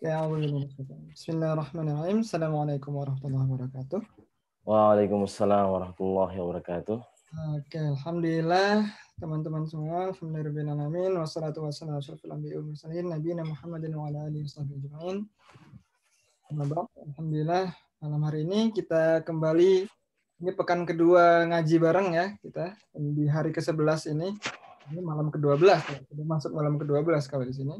Bismillahirrahmanirrahim. Assalamualaikum warahmatullahi wabarakatuh. Waalaikumsalam warahmatullahi wabarakatuh. Oke, alhamdulillah teman-teman semua. Alhamdulillahirrahmanirrahim. Wassalatu wassalamu ala asyrofil anbiya'i wal mursalin nabiyina Muhammadin wa ala alihi washabbihi ajma'in. Alhamdulillah malam hari ini kita kembali, ini pekan kedua ngaji bareng ya kita di hari ke-11 ini. Ini malam ke-12 ya. Sudah masuk malam ke-12 kalau di sini.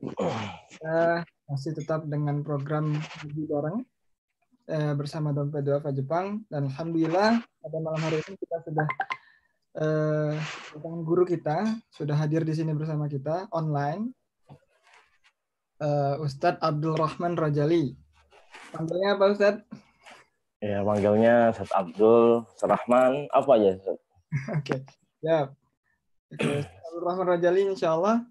Kita masih tetap dengan program ngaji bareng bersama Dompet Duafa Jepang, dan alhamdulillah pada malam hari ini kita sudah guru kita sudah hadir di sini bersama kita online, Ustadz Abdul Rahman Rajali. Panggilnya apa Ustadz? Ya, panggilnya Ustadz Abdul Rahman apa aja Ustadz? Oke, ya. Abdul Rahman Rajali, insya Allah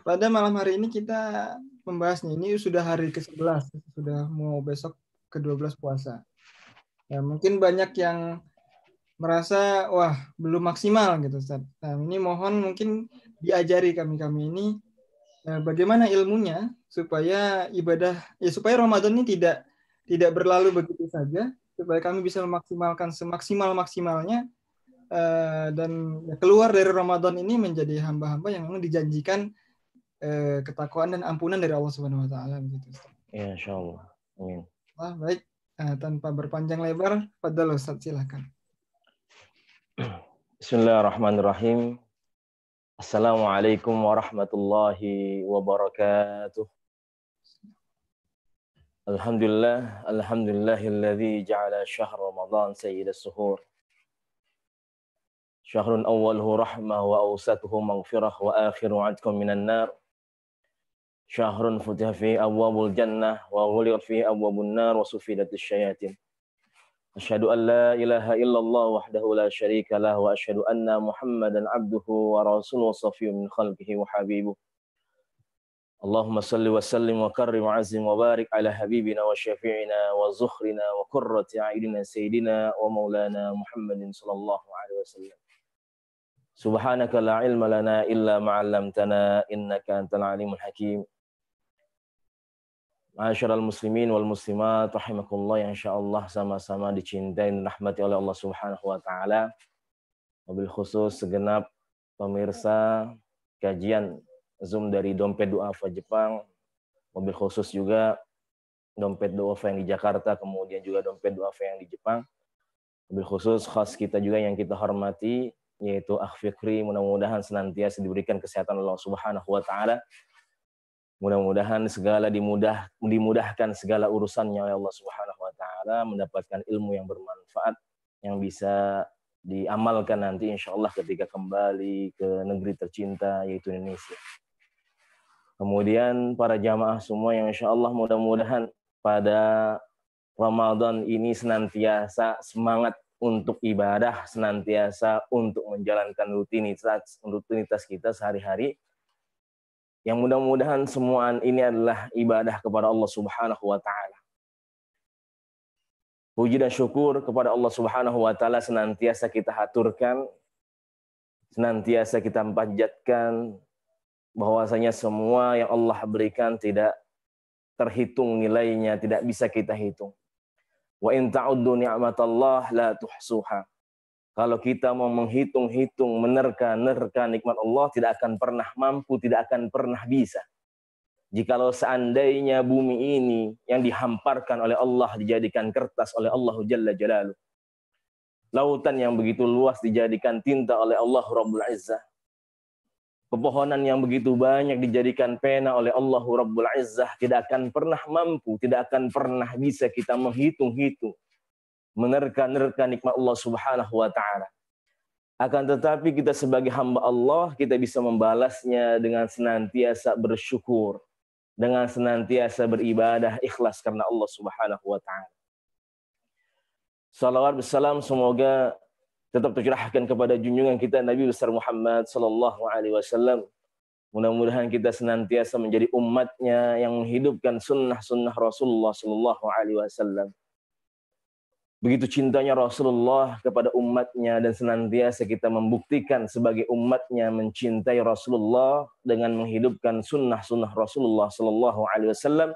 pada malam hari ini kita membahasnya. Ini sudah hari ke-11, sudah mau besok ke-12 puasa. Ya, mungkin banyak yang merasa wah belum maksimal gitu Ustaz. Nah, ini mohon mungkin diajari kami ini bagaimana ilmunya supaya ibadah supaya Ramadan ini tidak berlalu begitu saja, supaya kami bisa memaksimalkan semaksimal-maksimalnya dan keluar dari Ramadan ini menjadi hamba-hamba yang memang dijanjikan ketakwaan dan ampunan dari Allah Subhanahu wa taala begitu Ustaz. Ya, insyaallah. Amin. Baik, tanpa berpanjang lebar, fadhal Ustaz, silakan. Bismillahirrahmanirrahim. Assalamualaikum warahmatullahi wabarakatuh. Alhamdulillahilladzi ja'ala syahr Ramadan sayyidas suhur. Syahrun awwaluhu rahmah wa awsatuhu maghfirah wa akhiru 'atqun minan nar. Syahrun futiha fihi abwabul jannah wa ghuliqat fihi abwabun nar wa sufidatus syayatin. Asyhadu an la ilaha illallah wahdahu la syarika lah wa asyhadu anna Muhammadan abduhu wa rasuluhu safiyyun min khalqihi wa habibuh. Allahumma salli wa sallim wa karrim wa azim wa barik ala habibina wa syafi'ina wa zukhrina wa qurrati a'yunina sayyidina wa maulana Muhammadin sallallahu alaihi wasallam. Subhanaka la ilma lana illa ma 'allamtana innaka antal alimul hakim. Ma'asyiral muslimin wal muslimat rahimakumullah, yang insyaallah sama-sama dicintai dan rahmati oleh Allah Subhanahu wa taala. Wabil khusus segenap pemirsa kajian Zoom dari Dompet Duafa Jepang. Wabil khusus juga Dompet Duafa yang di Jakarta, kemudian juga Dompet Duafa yang di Jepang. Wabil khusus khas kita juga yang kita hormati, yaitu Akh Fikri, mudah-mudahan senantiasa diberikan kesehatan Allah Subhanahu wa taala. Mudah-mudahan segala dimudahkan segala urusannya oleh Allah Subhanahu wa taala, mendapatkan ilmu yang bermanfaat yang bisa diamalkan nanti insyaallah ketika kembali ke negeri tercinta yaitu Indonesia. Kemudian para jamaah semua yang insyaallah mudah-mudahan pada Ramadan ini senantiasa semangat untuk ibadah, senantiasa untuk menjalankan rutinitas kita sehari-hari. Yang mudah-mudahan semua ini adalah ibadah kepada Allah Subhanahu wa taala. Puji dan syukur kepada Allah Subhanahu wa taala senantiasa kita haturkan, senantiasa kita panjatkan bahwasanya semua yang Allah berikan tidak terhitung nilainya, tidak bisa kita hitung. Wa in ta'uddu ni'matallah la tuhsuha. Kalau kita mau menghitung-hitung, menerka-nerka nikmat Allah, tidak akan pernah mampu, tidak akan pernah bisa. Jikalau seandainya bumi ini yang dihamparkan oleh Allah, dijadikan kertas oleh Allah Jalla Jalaluh. Lautan yang begitu luas dijadikan tinta oleh Allah Rabbul Izzah. Pepohonan yang begitu banyak dijadikan pena oleh Allah Rabbul Izzah. Tidak akan pernah mampu, tidak akan pernah bisa kita menghitung-hitung, menerka-nerka nikmat Allah Subhanahu wa taala. Akan tetapi kita sebagai hamba Allah, kita bisa membalasnya dengan senantiasa bersyukur, dengan senantiasa beribadah ikhlas karena Allah Subhanahu wa taala. Salawat wassalam semoga tetap tercurahkan kepada junjungan kita Nabi besar Muhammad sallallahu alaihi wasallam. Mudah-mudahan kita senantiasa menjadi umatnya yang menghidupkan sunnah-sunnah Rasulullah sallallahu alaihi wasallam. begitu cintanya Rasulullah kepada umatnya dan senantiasa kita membuktikan sebagai umatnya mencintai Rasulullah dengan menghidupkan sunnah-sunnah Rasulullah Sallallahu Alaihi Wasallam,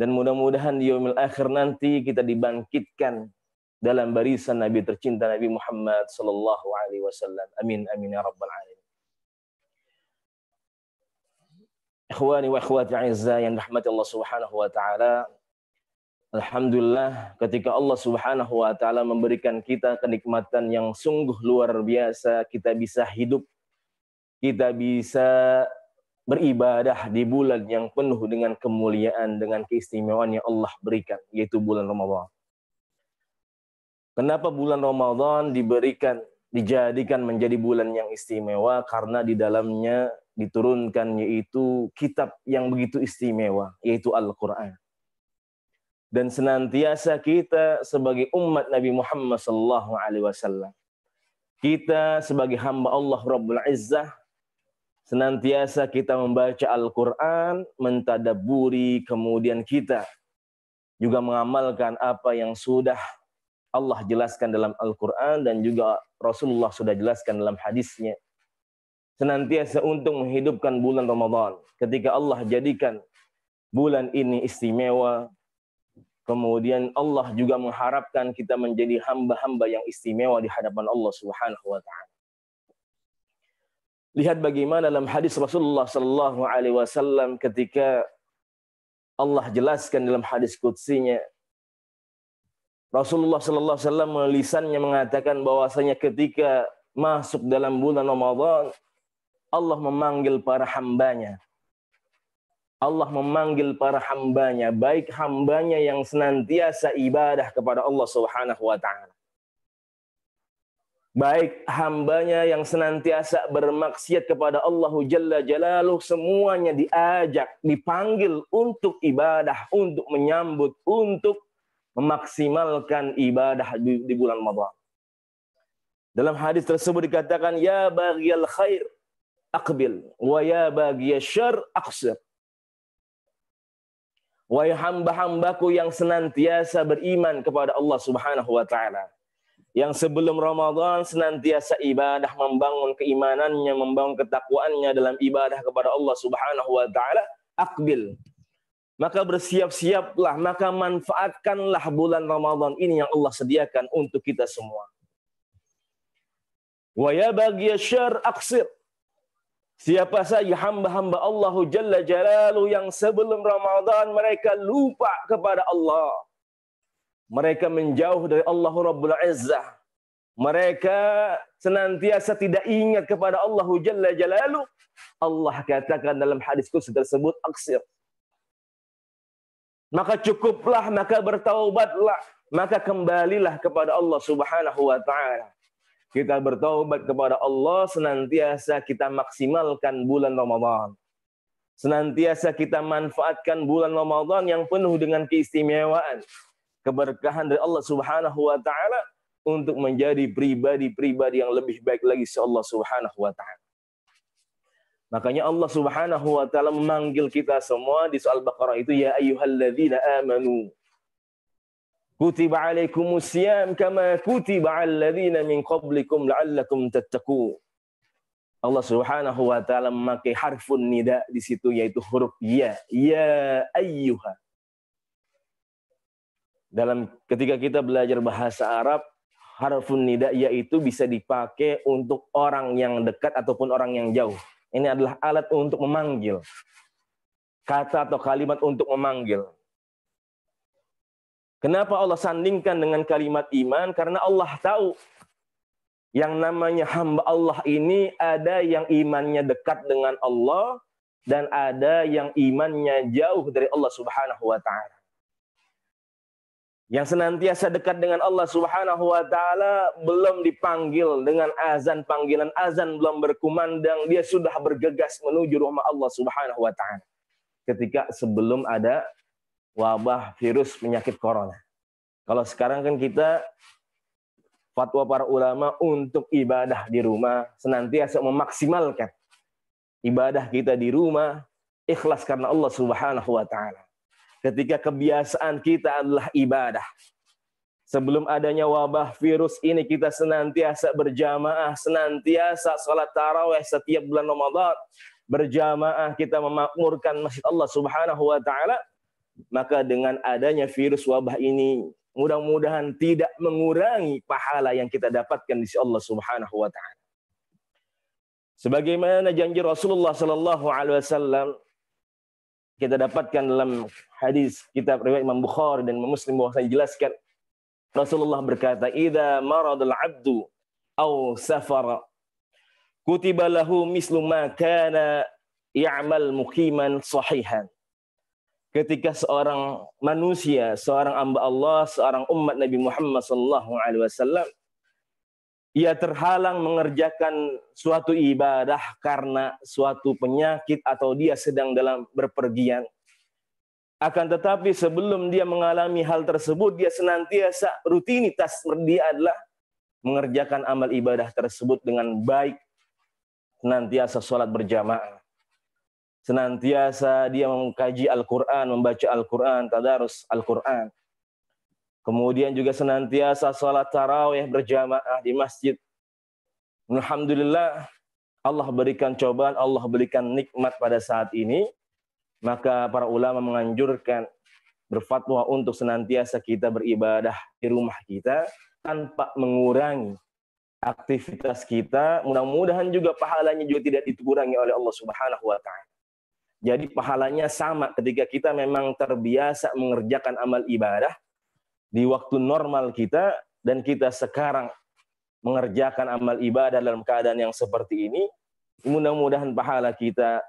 dan mudah-mudahan di yaumil akhir nanti kita dibangkitkan dalam barisan Nabi tercinta Nabi Muhammad Sallallahu Alaihi Wasallam. Amin amin ya rabbal alamin. Ikhwani wa akhwati a'izza yang rahmati Allah Subhanahu wa taala. Alhamdulillah ketika Allah Subhanahu wa taala memberikan kita kenikmatan yang sungguh luar biasa, kita bisa hidup, kita bisa beribadah di bulan yang penuh dengan kemuliaan, dengan keistimewaan yang Allah berikan, yaitu bulan Ramadan. Kenapa bulan Ramadan dijadikan menjadi bulan yang istimewa? Karena di dalamnya diturunkan yaitu kitab yang begitu istimewa, yaitu Al-Quran. Dan senantiasa kita sebagai umat Nabi Muhammad SAW, kita sebagai hamba Allah Rabbul Izzah, senantiasa kita membaca Al-Quran, mentadabburi, kemudian kita juga mengamalkan apa yang sudah Allah jelaskan dalam Al-Quran dan juga Rasulullah sudah jelaskan dalam hadisnya. Senantiasa untuk menghidupkan bulan Ramadan. Ketika Allah jadikan bulan ini istimewa, kemudian Allah juga mengharapkan kita menjadi hamba-hamba yang istimewa di hadapan Allah Subhanahu wa taala. Lihat bagaimana dalam hadis Rasulullah sallallahu alaihi wasallam ketika Allah jelaskan dalam hadis qudsinya, Rasulullah sallallahu alaihi wasallam lisannya mengatakan bahwasanya ketika masuk dalam bulan Ramadan, Allah memanggil para hambanya. Allah memanggil para hambanya, baik hambanya yang senantiasa ibadah kepada Allah Subhanahu wa taala, baik hambanya yang senantiasa bermaksiat kepada Allah Jalla Jalaluh, semuanya diajak, dipanggil untuk ibadah, untuk menyambut, untuk memaksimalkan ibadah di bulan Ramadan. Dalam hadis tersebut dikatakan, ya baghiyal khair aqbil wa ya baghiyasy syarr aqsir. Wahai hamba-hambaku yang senantiasa beriman kepada Allah Subhanahu wa taala, yang sebelum Ramadan senantiasa ibadah, membangun keimanannya, membangun ketakwaannya dalam ibadah kepada Allah Subhanahu wa taala, aqbil. Maka bersiap-siaplah, maka manfaatkanlah bulan Ramadan ini yang Allah sediakan untuk kita semua. Wa ya baghiyasy syarr aqsir. Siapa saja hamba-hamba Allah Jalla Jalaluh yang sebelum Ramadan mereka lupa kepada Allah, mereka menjauh dari Allah Rabbul Izzah, mereka senantiasa tidak ingat kepada Allah Jalla Jalaluh, Allah katakan dalam hadis qudsi tersebut, aqsir. Maka cukuplah, maka bertaubatlah, maka kembalilah kepada Allah Subhanahu wa taala. Kita bertaubat kepada Allah, senantiasa kita maksimalkan bulan Ramadan. Senantiasa kita manfaatkan bulan Ramadan yang penuh dengan keistimewaan, keberkahan dari Allah Subhanahu wa taala untuk menjadi pribadi-pribadi yang lebih baik lagi Allah Subhanahu wa taala. Makanya Allah Subhanahu wa taala memanggil kita semua di surah Al-Baqarah itu, ya ayyuhalladzina amanu kutiba alaikumus siyam kama kutiba alal ladzina min qablikum la'allakum tattaqun. Allah Subhanahu wa taala memakai harfun nida di situ, yaitu huruf ya, ya ayyuha. Dalam ketika kita belajar bahasa Arab, harfun nida yaitu bisa dipakai untuk orang yang dekat ataupun orang yang jauh. Ini adalah alat untuk memanggil. Kata atau kalimat untuk memanggil. Kenapa Allah sandingkan dengan kalimat iman? Karena Allah tahu yang namanya hamba Allah ini ada yang imannya dekat dengan Allah dan ada yang imannya jauh dari Allah Subhanahu wa taala. Yang senantiasa dekat dengan Allah Subhanahu wa taala belum dipanggil dengan azan, panggilan azan belum berkumandang, dia sudah bergegas menuju rumah Allah Subhanahu wa taala. Ketika sebelum ada wabah virus penyakit corona. Kalau sekarang kan kita fatwa para ulama untuk ibadah di rumah, senantiasa memaksimalkan ibadah kita di rumah, ikhlas karena Allah Subhanahu wa taala. Ketika kebiasaan kita adalah ibadah, Sebelum adanya wabah virus ini kita senantiasa berjamaah, senantiasa salat tarawih setiap bulan Ramadan. Berjamaah kita memakmurkan masjid Allah Subhanahu wa taala. Maka dengan adanya virus wabah ini mudah-mudahan tidak mengurangi pahala yang kita dapatkan di sisi Allah Subhanahu wa taala. Sebagaimana janji Rasulullah sallallahu alaihi wasallam kita dapatkan dalam hadis kitab riwayat Imam Bukhari dan Muslim bahwa saya jelaskan Rasulullah berkata, "Idza maradal 'abdu aw safara kutiba lahu mislu ma kana ya'mal muqiman sahihan." Ketika seorang manusia, seorang hamba Allah, seorang umat Nabi Muhammad sallallahu alaihi wasallam ia terhalang mengerjakan suatu ibadah karena suatu penyakit atau dia sedang dalam berpergian. Akan tetapi sebelum dia mengalami hal tersebut, dia senantiasa rutinitas dia adalah mengerjakan amal ibadah tersebut dengan baik. Senantiasa sholat berjamaah. Senantiasa dia mengkaji Al-Quran, membaca Al-Quran, tadarus Al-Quran. Kemudian juga senantiasa sholat tarawih berjamaah di masjid. Alhamdulillah, Allah berikan cobaan, Allah berikan nikmat pada saat ini. Maka para ulama menganjurkan berfatwa untuk senantiasa kita beribadah di rumah kita tanpa mengurangi aktivitas kita. Mudah-mudahan juga pahalanya juga tidak dikurangi oleh Allah Subhanahu wa taala. Jadi pahalanya sama ketika kita memang terbiasa mengerjakan amal ibadah di waktu normal kita dan kita sekarang mengerjakan amal ibadah dalam keadaan yang seperti ini. Mudah-mudahan pahala kita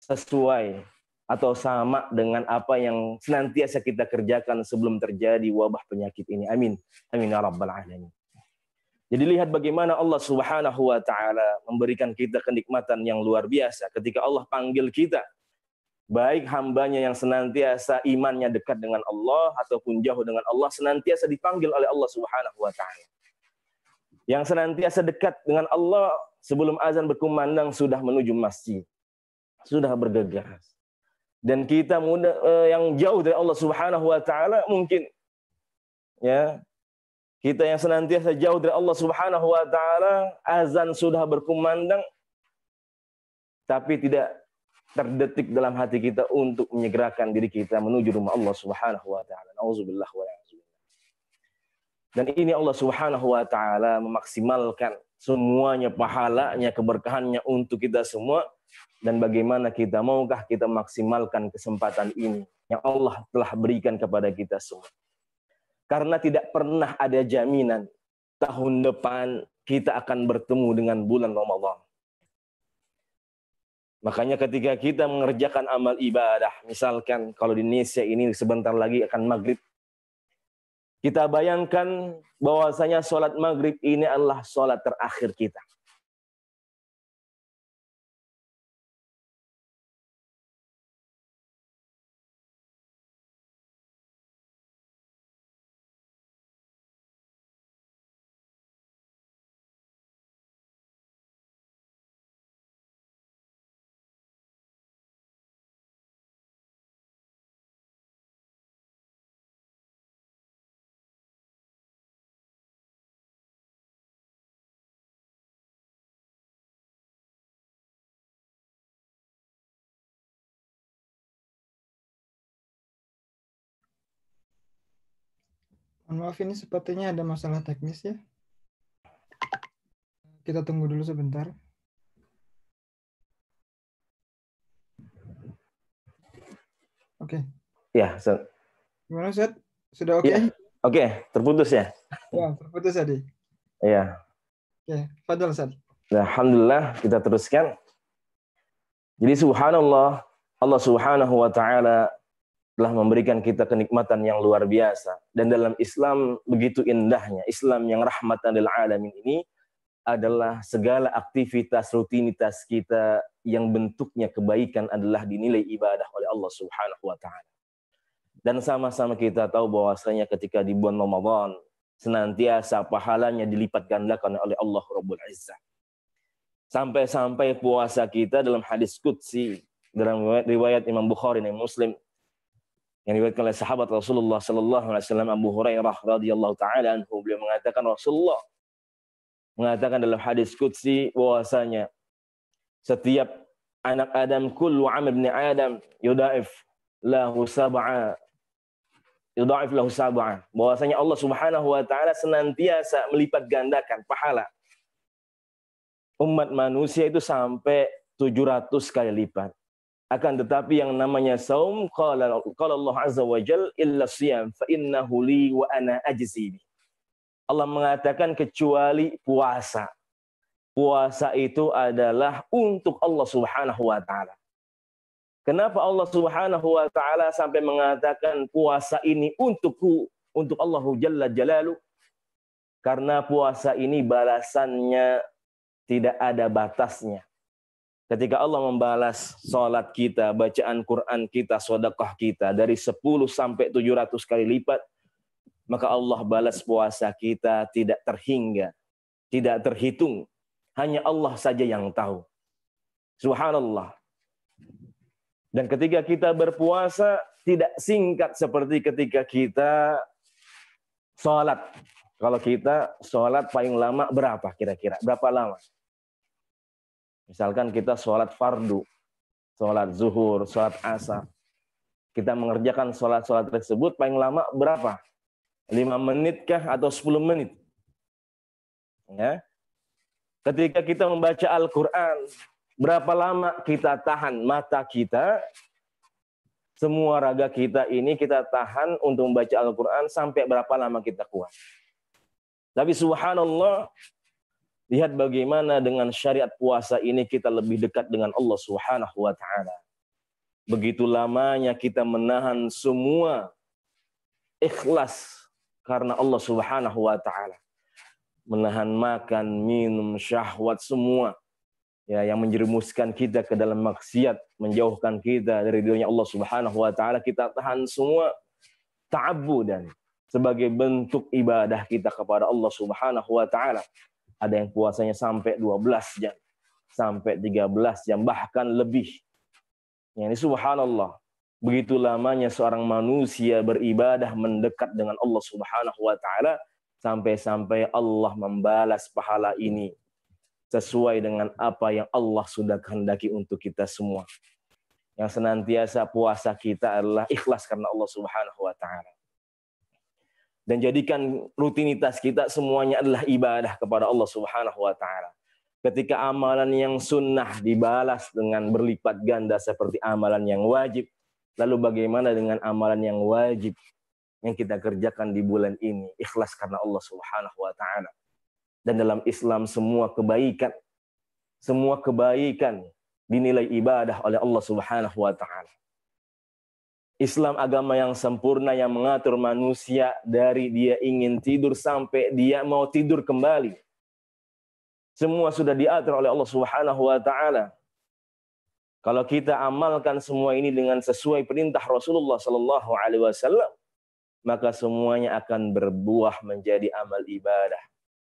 sesuai atau sama dengan apa yang senantiasa kita kerjakan sebelum terjadi wabah penyakit ini. Amin. Amin ya rabbal alamin. Jadi lihat bagaimana Allah Subhanahu wa taala memberikan kita kenikmatan yang luar biasa ketika Allah panggil kita. Baik hambanya yang senantiasa imannya dekat dengan Allah ataupun jauh dengan Allah senantiasa dipanggil oleh Allah Subhanahu wa taala. Yang senantiasa dekat dengan Allah sebelum azan berkumandang sudah menuju masjid. Sudah bergegas. Dan kita yang jauh dari Allah Subhanahu wa taala mungkin ya kita yang senantiasa jauh dari Allah Subhanahu wa taala azan sudah berkumandang tapi tidak terdetik dalam hati kita untuk menyegerakan diri kita menuju rumah Allah Subhanahu wa taala. Nauzubillah wa na'udzubillah. Dan ini Allah Subhanahu wa taala memaksimalkan semuanya pahalanya, keberkahannya untuk kita semua. Dan bagaimana kita maukah kita maksimalkan kesempatan ini yang Allah telah berikan kepada kita semua. Karena tidak pernah ada jaminan tahun depan kita akan bertemu dengan bulan Ramadan. Makanya ketika kita mengerjakan amal ibadah, misalkan kalau di Indonesia ini sebentar lagi akan maghrib, kita bayangkan bahwasanya sholat maghrib ini adalah sholat terakhir kita. Maaf, ini sepertinya ada masalah teknis ya. Kita tunggu dulu sebentar. Oke. Ya, Gimana, Ustaz? Sudah oke? Ya, oke, terputus ya? Ya, terputus tadi. Iya. Oke, fadhal, Ustaz. Nah, alhamdulillah kita teruskan. Jadi subhanallah, Allah Subhanahu wa taala telah memberikan kita kenikmatan yang luar biasa. Dan dalam Islam begitu indahnya. Islam yang rahmatan lil alamin ini adalah segala aktivitas rutinitas kita yang bentuknya kebaikan adalah dinilai ibadah oleh Allah Subhanahu wa taala. Dan sama-sama kita tahu bahwasanya ketika di bulan Ramadan senantiasa pahalanya dilipat gandakan oleh Allah Rabbul Izzah. Sampai-sampai puasa kita dalam hadis qudsi dalam riwayat Imam Bukhari dan Muslim yang diriwayatkan oleh sahabat Rasulullah sallallahu alaihi wasallam Abu Hurairah radhiyallahu taala anhu, beliau mengatakan Rasulullah mengatakan dalam hadis qudsi bahwasanya setiap anak Adam kullu amal ibn Adam yudaif lahu sab'a bahwasanya Allah Subhanahu wa taala senantiasa melipat gandakan pahala umat manusia itu sampai 700 kali lipat. Akan tetapi yang namanya saum qala Allah azza wa jalla illa siyam fa innahu li wa ana ajzi. Allah mengatakan kecuali puasa. Puasa itu adalah untuk Allah Subhanahu wa taala. Kenapa Allah Subhanahu wa taala sampai mengatakan puasa ini untukku, untuk Allah Jalla Jalalu? Karena puasa ini balasannya tidak ada batasnya. Ketika Allah membalas salat kita, bacaan Quran kita, sedekah kita dari 10 sampai 700 kali lipat, maka Allah balas puasa kita tidak terhingga, tidak terhitung. Hanya Allah saja yang tahu. Subhanallah. Dan ketika kita berpuasa tidak singkat seperti ketika kita sholat. Kalau kita sholat paling lama berapa kira-kira? Berapa lama? Misalkan kita sholat fardu, sholat zuhur, sholat asar. Kita mengerjakan sholat-sholat tersebut paling lama berapa? 5 menit kah atau 10 menit? Ya. Ketika kita membaca Al-Quran, berapa lama kita tahan mata kita? Semua raga kita ini kita tahan untuk membaca Al-Quran sampai berapa lama kita kuat? Tapi subhanallah, lihat bagaimana dengan syariat puasa ini kita lebih dekat dengan Allah Subhanahu wa taala. Begitu lamanya kita menahan semua ikhlas karena Allah Subhanahu wa taala. Menahan makan, minum, syahwat semua ya yang menjerumuskan kita ke dalam maksiat, menjauhkan kita dari ridhonya Allah Subhanahu wa taala, kita tahan semua ta'abbudan sebagai bentuk ibadah kita kepada Allah Subhanahu wa taala. Ada yang puasanya sampai 12 jam, sampai 13 jam, bahkan lebih. Ya, ini subhanallah. Begitu lamanya seorang manusia beribadah mendekat dengan Allah Subhanahu wa taala, sampai-sampai Allah membalas pahala ini sesuai dengan apa yang Allah sudah kehendaki untuk kita semua. Yang senantiasa puasa kita adalah ikhlas karena Allah Subhanahu wa taala. Dan jadikan rutinitas kita semuanya adalah ibadah kepada Allah Subhanahu wa taala. Ketika amalan yang sunnah dibalas dengan berlipat ganda seperti amalan yang wajib, lalu bagaimana dengan amalan yang wajib yang kita kerjakan di bulan ini? Ikhlas karena Allah Subhanahu wa taala. Dan dalam Islam semua kebaikan dinilai ibadah oleh Allah Subhanahu wa taala. Islam agama yang sempurna yang mengatur manusia dari dia ingin tidur sampai dia mau tidur kembali. Semua sudah diatur oleh Allah Subhanahu wa taala. Kalau kita amalkan semua ini dengan sesuai perintah Rasulullah sallallahu alaihi wasallam, maka semuanya akan berbuah menjadi amal ibadah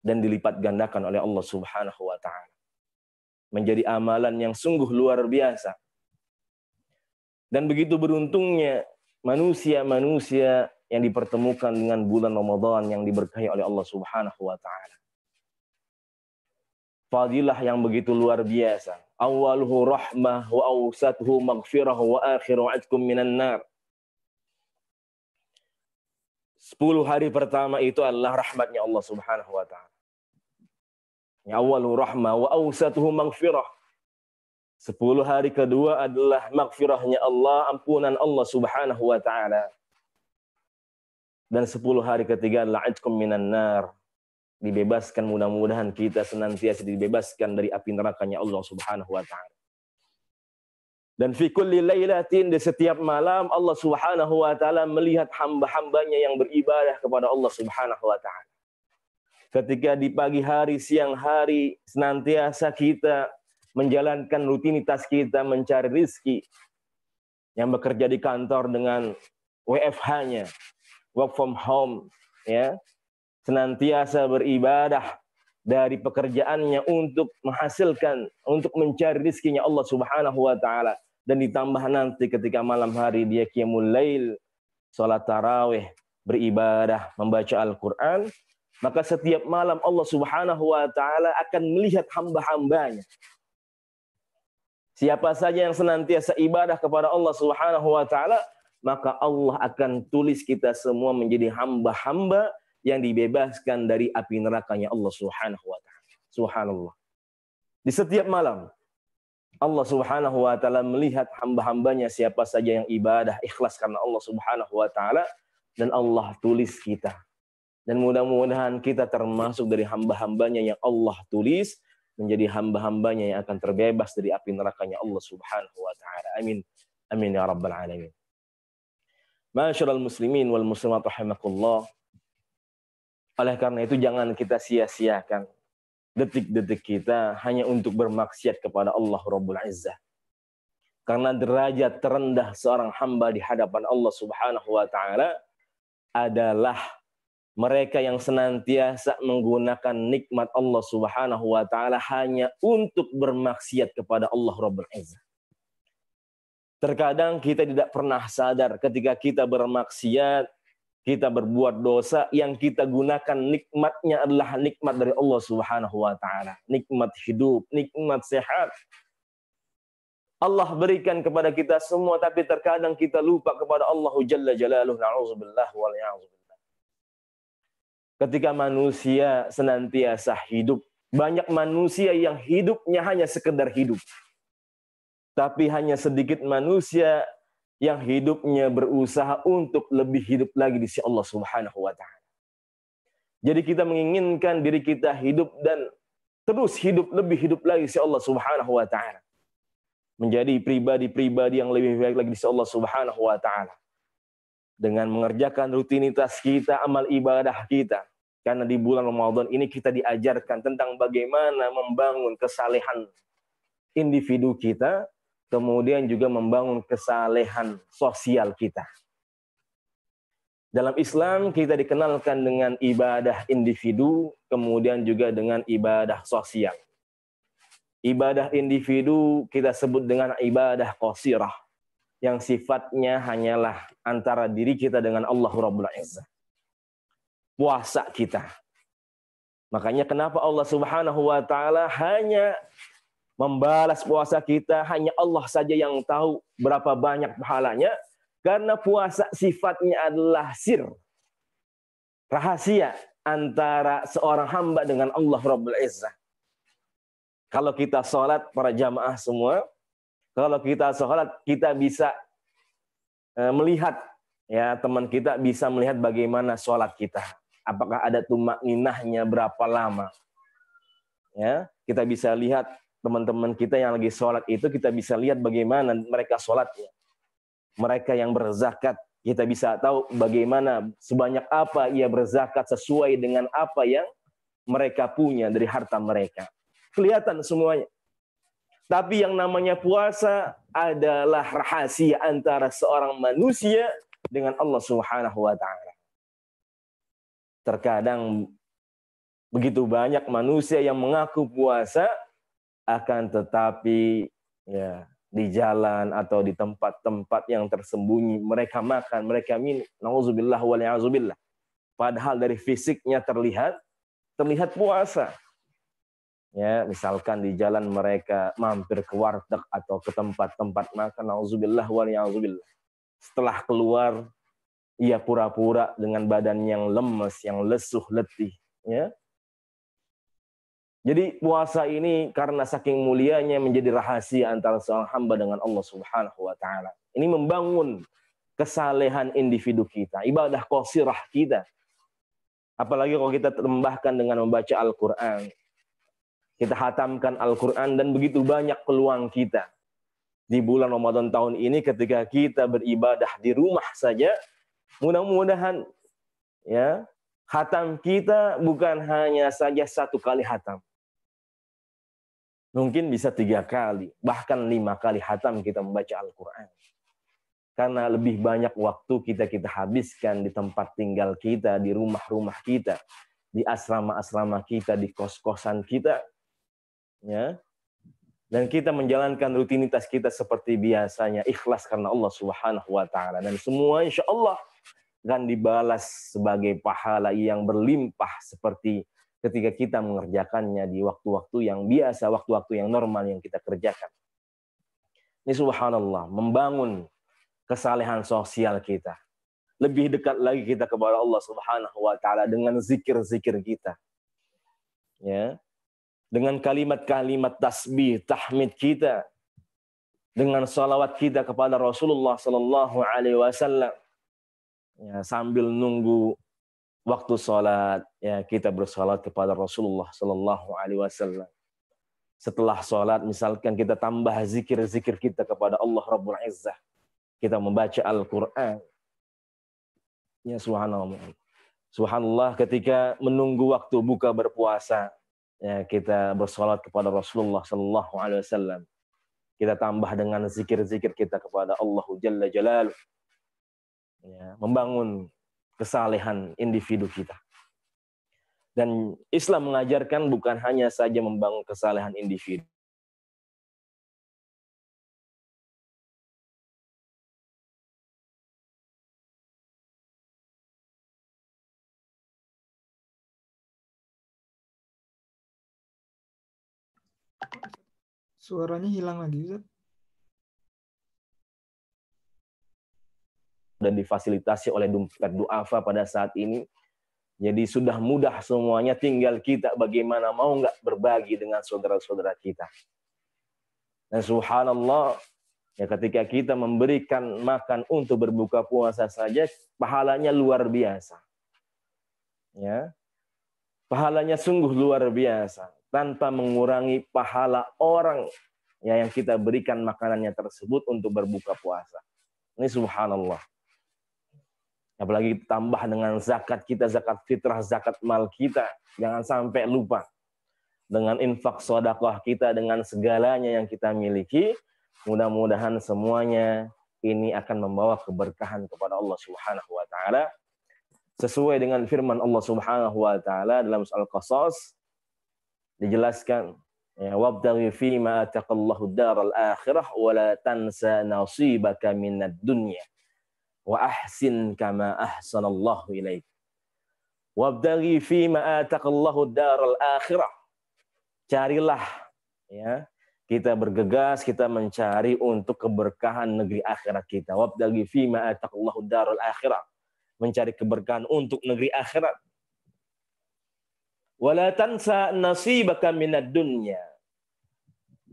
dan dilipat gandakan oleh Allah Subhanahu wa taala. Menjadi amalan yang sungguh luar biasa. Dan begitu beruntungnya manusia-manusia yang dipertemukan dengan bulan Ramadan yang diberkahi oleh Allah Subhanahu wa taala. Fadilah yang begitu luar biasa. Awaluhu rahmah wa awsatuhu maghfirah wa akhiru atkum minan nar. 10 hari pertama itu adalah rahmatnya Allah Subhanahu wa taala. Ya awaluhu rahmah wa awsatuhu maghfirah. 10 hari kedua adalah maghfirahnya Allah, ampunan Allah Subhanahu wa taala. Dan 10 hari ketiga adalah atkum minan nar. Dibebaskan, mudah-mudahan kita senantiasa dibebaskan dari api nerakanya Allah Subhanahu wa taala. Dan fi kulli lailatin, di setiap malam Allah Subhanahu wa taala melihat hamba-hambanya yang beribadah kepada Allah Subhanahu wa taala. Ketika di pagi hari, siang hari senantiasa kita menjalankan rutinitas kita mencari rizki, yang bekerja di kantor dengan WFH-nya, work from home, ya, senantiasa beribadah dari pekerjaannya untuk menghasilkan, untuk mencari rizkinya Allah Subhanahu wa taala, dan ditambah nanti ketika malam hari dia qiyamul lail sholat tarawih, beribadah, membaca Al-Quran, maka setiap malam Allah Subhanahu wa Ta'ala akan melihat hamba-hambanya. Siapa saja yang senantiasa ibadah kepada Allah Subhanahu wa Ta'ala, maka Allah akan tulis kita semua menjadi hamba-hamba yang dibebaskan dari api nerakanya Allah Subhanahu wa Ta'ala. Subhanallah. Di setiap malam Allah Subhanahu wa Ta'ala melihat hamba-hambanya siapa saja yang ibadah ikhlas karena Allah Subhanahu wa Ta'ala, dan Allah tulis kita. Dan mudah-mudahan kita termasuk dari hamba-hambanya yang Allah tulis menjadi hamba-hambanya yang akan terbebas dari api nerakanya Allah Subhanahu wa Ta'ala. Amin. Amin ya rabbal alamin. Ma'asyiral muslimin wal muslimat rahimakumullah. Oleh karena itu jangan kita sia-siakan detik-detik kita hanya untuk bermaksiat kepada Allah Rabbul Izzah. Karena derajat terendah seorang hamba di hadapan Allah Subhanahu wa Ta'ala adalah mereka yang senantiasa menggunakan nikmat Allah Subhanahu wa Ta'ala hanya untuk bermaksiat kepada Allah Rabbul Izzah. Terkadang kita tidak pernah sadar ketika kita bermaksiat, kita berbuat dosa, yang kita gunakan nikmatnya adalah nikmat dari Allah Subhanahu wa Ta'ala. Nikmat hidup, nikmat sehat. Allah berikan kepada kita semua, tapi terkadang kita lupa kepada Allah Jalla Jalaluhu. Na'udzubillah wal ya'udzubillah. Ketika manusia senantiasa hidup, banyak manusia yang hidupnya hanya sekedar hidup. Tapi hanya sedikit manusia yang hidupnya berusaha untuk lebih hidup lagi di sisi Allah Subhanahu wa Ta'ala. Jadi kita menginginkan diri kita hidup dan terus hidup, lebih hidup lagi di sisi Allah Subhanahu wa Ta'ala. Menjadi pribadi-pribadi yang lebih baik lagi di sisi Allah Subhanahu wa Ta'ala. Dengan mengerjakan rutinitas kita, amal ibadah kita. Karena di bulan Ramadan ini kita diajarkan tentang bagaimana membangun kesalehan individu kita, kemudian juga membangun kesalehan sosial kita. Dalam Islam kita dikenalkan dengan ibadah individu, kemudian juga dengan ibadah sosial. Ibadah individu kita sebut dengan ibadah qasirah, yang sifatnya hanyalah antara diri kita dengan Allah Rabbul Izzah. Puasa kita. Makanya kenapa Allah Subhanahu wa Ta'ala hanya membalas puasa kita, hanya Allah saja yang tahu berapa banyak pahalanya, karena puasa sifatnya adalah sir, rahasia antara seorang hamba dengan Allah Rabbul Izzah. Kalau kita sholat, para jamaah semua, kalau kita sholat, kita bisa melihat, ya teman kita bisa melihat bagaimana sholat kita. Apakah ada tumakninahnya berapa lama. Ya, kita bisa lihat teman-teman kita yang lagi sholat itu, kita bisa lihat bagaimana mereka sholatnya. Mereka yang berzakat, kita bisa tahu bagaimana sebanyak apa ia berzakat sesuai dengan apa yang mereka punya dari harta mereka. Kelihatan semuanya. Tapi yang namanya puasa adalah rahasia antara seorang manusia dengan Allah Subhanahu wa Ta'ala. Terkadang begitu banyak manusia yang mengaku puasa, akan tetapi ya di jalan atau di tempat-tempat yang tersembunyi mereka makan, mereka minum, nauzubillah wal ya'zubillah. Padahal dari fisiknya terlihat puasa. Ya, misalkan di jalan mereka mampir ke warteg atau ke tempat-tempat makan, nauzubillah wal ya'zubillah. Setelah keluar ia pura-pura dengan badan yang lemes, yang lesuh, letih, ya. Jadi puasa ini karena saking mulianya menjadi rahasia antara seorang hamba dengan Allah Subhanahu wa Ta'ala. Ini membangun kesalehan individu kita, ibadah qasirah kita. Apalagi kalau kita tambahkan dengan membaca Al-Quran. Kita hatamkan Al-Quran dan begitu banyak peluang kita. Di bulan Ramadan tahun ini ketika kita beribadah di rumah saja, mudah-mudahan ya hatam kita bukan hanya saja 1 kali hatam. Mungkin bisa 3 kali, bahkan 5 kali hatam kita membaca Al-Quran. Karena lebih banyak waktu kita habiskan di tempat tinggal kita, di rumah-rumah kita, di asrama-asrama kita, di kos-kosan kita. Ya. Dan kita menjalankan rutinitas kita seperti biasanya, ikhlas karena Allah Subhanahu wa Ta'ala. Dan semua insya Allah akan dibalas sebagai pahala yang berlimpah seperti ketika kita mengerjakannya di waktu-waktu yang biasa, waktu-waktu yang normal yang kita kerjakan. Ini subhanallah, membangun kesalehan sosial kita. Lebih dekat lagi kita kepada Allah Subhanahu wa taala dengan zikir-zikir kita. Ya. Dengan kalimat-kalimat tasbih, tahmid kita. Dengan salawat kita kepada Rasulullah sallallahu alaihi wasallam. Ya, sambil nunggu waktu salat, ya kita bersalat kepada Rasulullah sallallahu alaihi wasallam. Setelah salat misalkan kita tambah zikir-zikir kita kepada Allah Rabbul Izzah. Kita membaca Al-Qur'an. Ya subhanallah. Subhanallah ketika menunggu waktu buka berpuasa, ya kita bersalat kepada Rasulullah sallallahu alaihi wasallam. Kita tambah dengan zikir-zikir kita kepada Allah Jalla Jalaluh. Ya, membangun kesalehan individu kita. Dan Islam mengajarkan bukan hanya saja membangun kesalehan individu. Suaranya hilang lagi, Ustaz. Dan difasilitasi oleh dompet duafa pada saat ini. Jadi sudah mudah semuanya, tinggal kita bagaimana mau nggak berbagi dengan saudara-saudara kita. Dan subhanallah, ya ketika kita memberikan makan untuk berbuka puasa saja, pahalanya luar biasa. Ya, pahalanya sungguh luar biasa, tanpa mengurangi pahala orang ya yang kita berikan makanannya tersebut untuk berbuka puasa. Ini subhanallah. Apalagi tambah dengan zakat kita, zakat fitrah, zakat mal kita. Jangan sampai lupa. Dengan infak sedekah kita, dengan segalanya yang kita miliki. Mudah-mudahan semuanya ini akan membawa keberkahan kepada Allah Subhanahu wa taala. Sesuai dengan firman Allah Subhanahu wa taala dalam surah Al-Qasas dijelaskan, ya, wabtaghi fima ataqallahu daral akhirah wa la tansa nasibaka minad dunya. Wa ahsin kama ahsanallahu ilaik. Wabtaghi fima ataqallahu daral akhirah. Carilah, ya. Kita bergegas, kita mencari untuk keberkahan negeri akhirat kita. Wabtaghi fima ataqallahu daral akhirah. Mencari keberkahan untuk negeri akhirat. Wala tansa nasibaka minad dunya.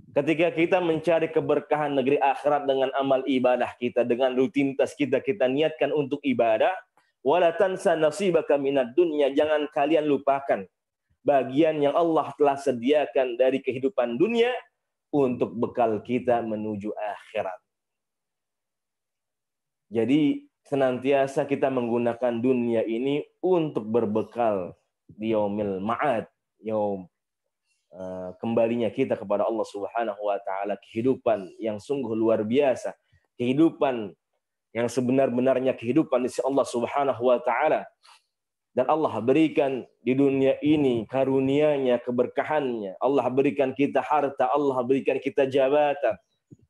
Ketika kita mencari keberkahan negeri akhirat dengan amal ibadah kita, dengan rutinitas kita, kita niatkan untuk ibadah. Wala tansa nasibaka minad dunya. Jangan kalian lupakan bagian yang Allah telah sediakan dari kehidupan dunia untuk bekal kita menuju akhirat. Jadi senantiasa kita menggunakan dunia ini untuk berbekal di yaumil ma'ad, yaum kembalinya kita kepada Allah Subhanahu wa taala, kehidupan yang sungguh luar biasa, kehidupan yang sebenar-benarnya kehidupan di sisi Allah Subhanahu wa taala. Dan Allah berikan di dunia ini karunia-Nya, keberkahannya. Allah berikan kita harta, Allah berikan kita jabatan,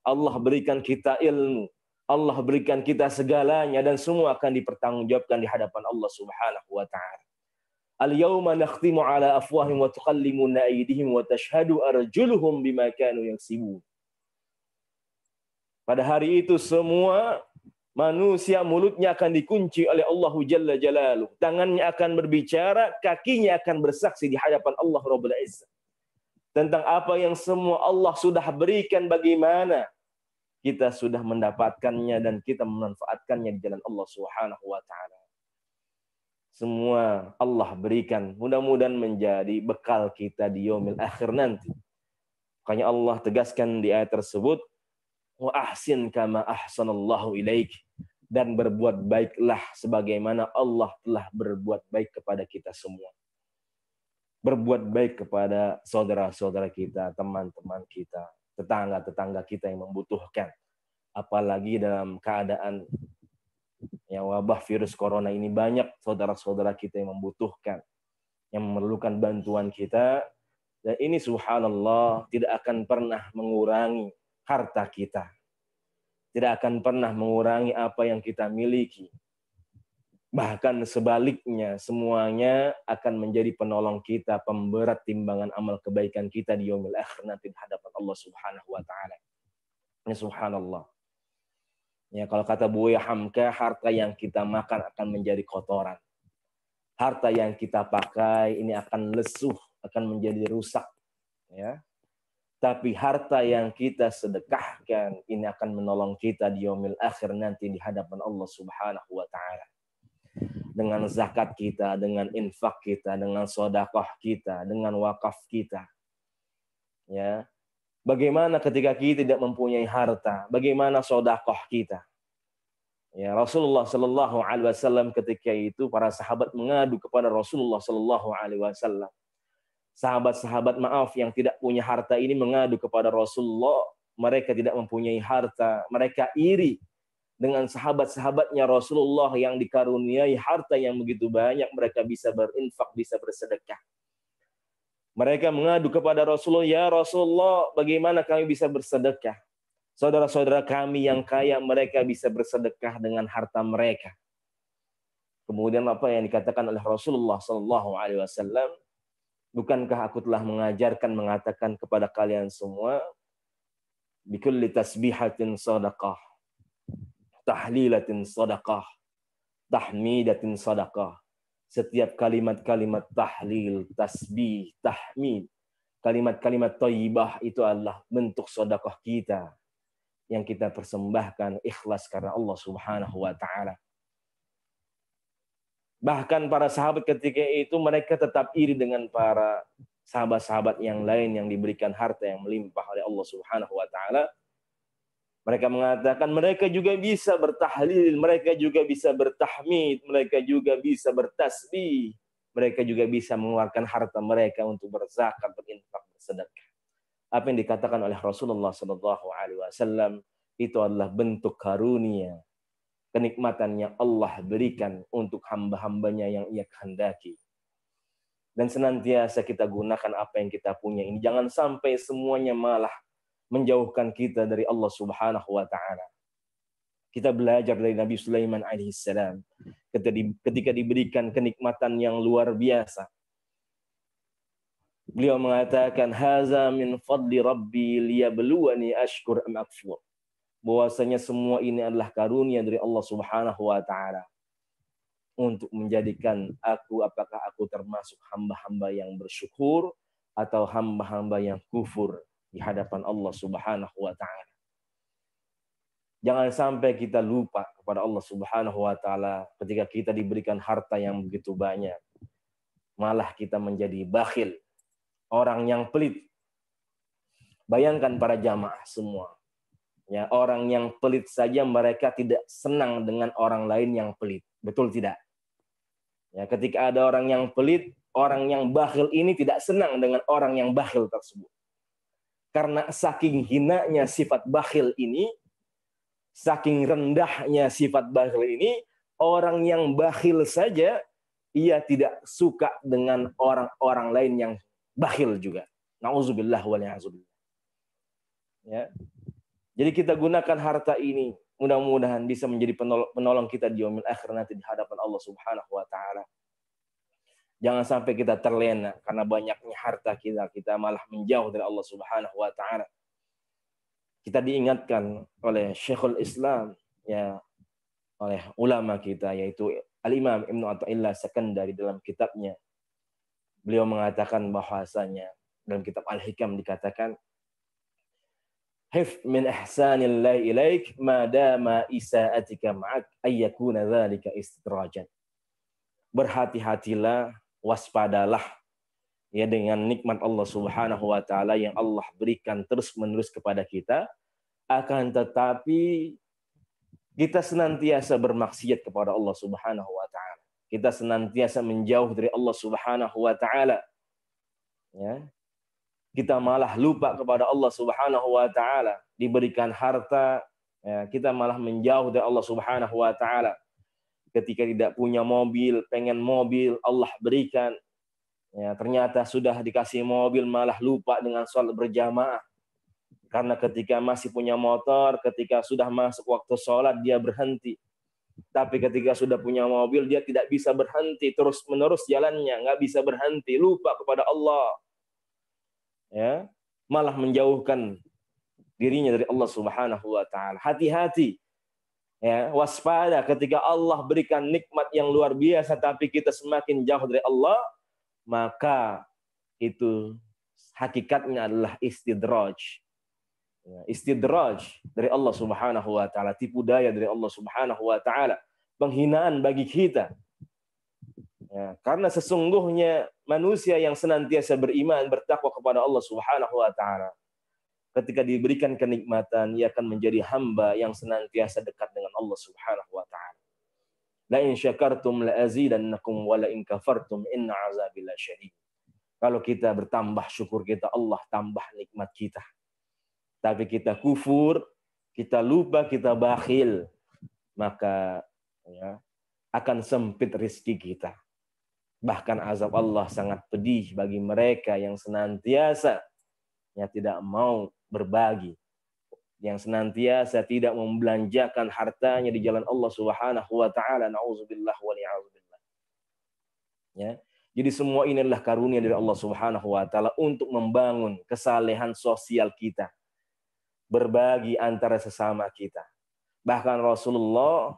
Allah berikan kita ilmu, Allah berikan kita segalanya, dan semua akan dipertanggungjawabkan di hadapan Allah Subhanahu wa taala. Al-yawma nakhtimu ala afwahim wa tukallimuna aydihim wa tashhadu arjuluhum bima kanu yaksibun. Pada hari itu semua manusia mulutnya akan dikunci oleh Allah Jalla Jalaluh. Tangannya akan berbicara, kakinya akan bersaksi di hadapan Allah Rabbul Izzah. Tentang apa yang semua Allah sudah berikan, bagaimana kita sudah mendapatkannya dan kita memanfaatkannya di jalan Allah Subhanahu wa taala. Semua Allah berikan, mudah-mudahan menjadi bekal kita di yaumil akhir nanti. Makanya Allah tegaskan di ayat tersebut, wa ahsin kama ahsanallahu ilaik, dan berbuat baiklah sebagaimana Allah telah berbuat baik kepada kita semua. Berbuat baik kepada saudara-saudara kita, teman-teman kita, tetangga-tetangga kita yang membutuhkan. Apalagi dalam keadaan yang wabah virus corona ini, banyak saudara-saudara kita yang membutuhkan, yang memerlukan bantuan kita. Dan ini subhanallah tidak akan pernah mengurangi harta kita. Tidak akan pernah mengurangi apa yang kita miliki. Bahkan sebaliknya, semuanya akan menjadi penolong kita, pemberat timbangan amal kebaikan kita di yaumil akhir nanti di hadapan Allah Subhanahu wa taala. Ya subhanallah. Ya, kalau kata Buya Hamka, harta yang kita makan akan menjadi kotoran. Harta yang kita pakai ini akan lesuh, akan menjadi rusak, ya. Tapi harta yang kita sedekahkan ini akan menolong kita di yaumil akhir nanti di hadapan Allah Subhanahu wa taala. Dengan zakat kita, dengan infak kita, dengan sedekah kita, dengan wakaf kita. Ya. Bagaimana ketika kita tidak mempunyai harta? Bagaimana sedekah kita? Ya, Rasulullah Shallallahu alaihi wasallam ketika itu para sahabat mengadu kepada Rasulullah Shallallahu alaihi wasallam. Sahabat-sahabat maaf yang tidak punya harta ini mengadu kepada Rasulullah, mereka tidak mempunyai harta, mereka iri dengan sahabat-sahabatnya Rasulullah yang dikaruniai harta yang begitu banyak, mereka bisa berinfak, bisa bersedekah. Mereka mengadu kepada Rasulullah, ya Rasulullah, bagaimana kami bisa bersedekah? Saudara-saudara kami yang kaya, mereka bisa bersedekah dengan harta mereka. Kemudian apa yang dikatakan oleh Rasulullah SAW, bukankah aku telah mengajarkan, mengatakan kepada kalian semua, bikulli tasbihatin sadaqah, tahlilatin sadaqah, tahmidatin sadaqah. Setiap kalimat-kalimat tahlil, tasbih, tahmid, kalimat-kalimat thayyibah itu adalah bentuk sedekah kita yang kita persembahkan ikhlas karena Allah Subhanahu wa taala. Bahkan para sahabat ketika itu mereka tetap iri dengan para sahabat-sahabat yang lain yang diberikan harta yang melimpah oleh Allah Subhanahu wa taala. Mereka mengatakan mereka juga bisa bertahlil, mereka juga bisa bertahmid, mereka juga bisa bertasbih, mereka juga bisa mengeluarkan harta mereka untuk berzakat, berinfak, bersedekah. Apa yang dikatakan oleh Rasulullah SAW itu adalah bentuk karunia, kenikmatan yang Allah berikan untuk hamba-hambanya yang Ia kehendaki. Dan senantiasa kita gunakan apa yang kita punya ini. Jangan sampai semuanya malah menjauhkan kita dari Allah Subhanahu wa taala. Kita belajar dari Nabi Sulaiman alaihissalam ketika diberikan kenikmatan yang luar biasa. Beliau mengatakan, "Haza min fadli Rabbi liyabluwani ashkur am akfur." Bahwasanya semua ini adalah karunia dari Allah Subhanahu wa taala untuk menjadikan aku, apakah aku termasuk hamba-hamba yang bersyukur atau hamba-hamba yang kufur di hadapan Allah Subhanahu wa taala. Jangan sampai kita lupa kepada Allah Subhanahu wa taala ketika kita diberikan harta yang begitu banyak. Malah kita menjadi bakhil, orang yang pelit. Bayangkan para jamaah semua. Ya, orang yang pelit saja mereka tidak senang dengan orang lain yang pelit. Betul tidak? Ya, ketika ada orang yang pelit, orang yang bakhil ini tidak senang dengan orang yang bakhil tersebut. Karena saking hinanya sifat bakhil ini, saking rendahnya sifat bakhil ini, orang yang bakhil saja, ia tidak suka dengan orang-orang lain yang bakhil juga. Na'udzubillah wa li'azubillah. Ya. Jadi kita gunakan harta ini, mudah-mudahan bisa menjadi penolong kita di yaumil akhir nanti di hadapan Allah Subhanahu wa taala. Jangan sampai kita terlena karena banyaknya harta kita malah menjauh dari Allah Subhanahu wa taala. Kita diingatkan oleh Syekhul Islam, ya, oleh ulama kita yaitu Al-Imam Ibnu Athaillah Sekandari dalam kitabnya. Beliau mengatakan bahwasanya dalam kitab Al-Hikam dikatakan, "Hif min ihsanillahi ilaik ma dama isa'atika ma'ak ayyakuna dzalika istidrajan." Berhati-hatilah, waspadalah ya dengan nikmat Allah Subhanahu wa taala yang Allah berikan terus-menerus kepada kita, akan tetapi kita senantiasa bermaksiat kepada Allah Subhanahu wa taala. Kita senantiasa menjauh dari Allah Subhanahu wa taala. Ya. Kita malah lupa kepada Allah Subhanahu wa taala, diberikan harta, ya, kita malah menjauh dari Allah Subhanahu wa taala. Ketika tidak punya mobil, pengen mobil, Allah berikan. Ya, ternyata sudah dikasih mobil malah lupa dengan sholat berjamaah. Karena ketika masih punya motor, ketika sudah masuk waktu sholat dia berhenti. Tapi ketika sudah punya mobil, dia tidak bisa berhenti, terus-menerus jalannya, nggak bisa berhenti, lupa kepada Allah. Ya, malah menjauhkan dirinya dari Allah Subhanahu wa taala. Hati-hati. Ya, waspada ketika Allah berikan nikmat yang luar biasa tapi kita semakin jauh dari Allah, maka itu hakikatnya adalah istidraj. Ya, istidraj dari Allah Subhanahu wa taala, tipu daya dari Allah Subhanahu wa taala, penghinaan bagi kita. Ya, karena sesungguhnya manusia yang senantiasa beriman, bertakwa kepada Allah Subhanahu wa taala, ketika diberikan kenikmatan, ia akan menjadi hamba yang senantiasa dekat dengan Allah Subhanahu wa taala. La in syakartum la azidannakum wa la in kafartum inna azabi lasyadid. Kalau kita bertambah syukur kita, Allah tambah nikmat kita. Tapi kita kufur, kita lupa, kita bakhil, maka ya, akan sempit rezeki kita. Bahkan azab Allah sangat pedih bagi mereka yang senantiasa tidak mau berbagi, yang senantiasa tidak membelanjakan hartanya di jalan Allah Subhanahu wa taala. Nauzubillah wa li'auzubillah. Ya. Jadi semua ini adalah karunia dari Allah Subhanahu wa taala untuk membangun kesalehan sosial kita. Berbagi antara sesama kita. Bahkan Rasulullah,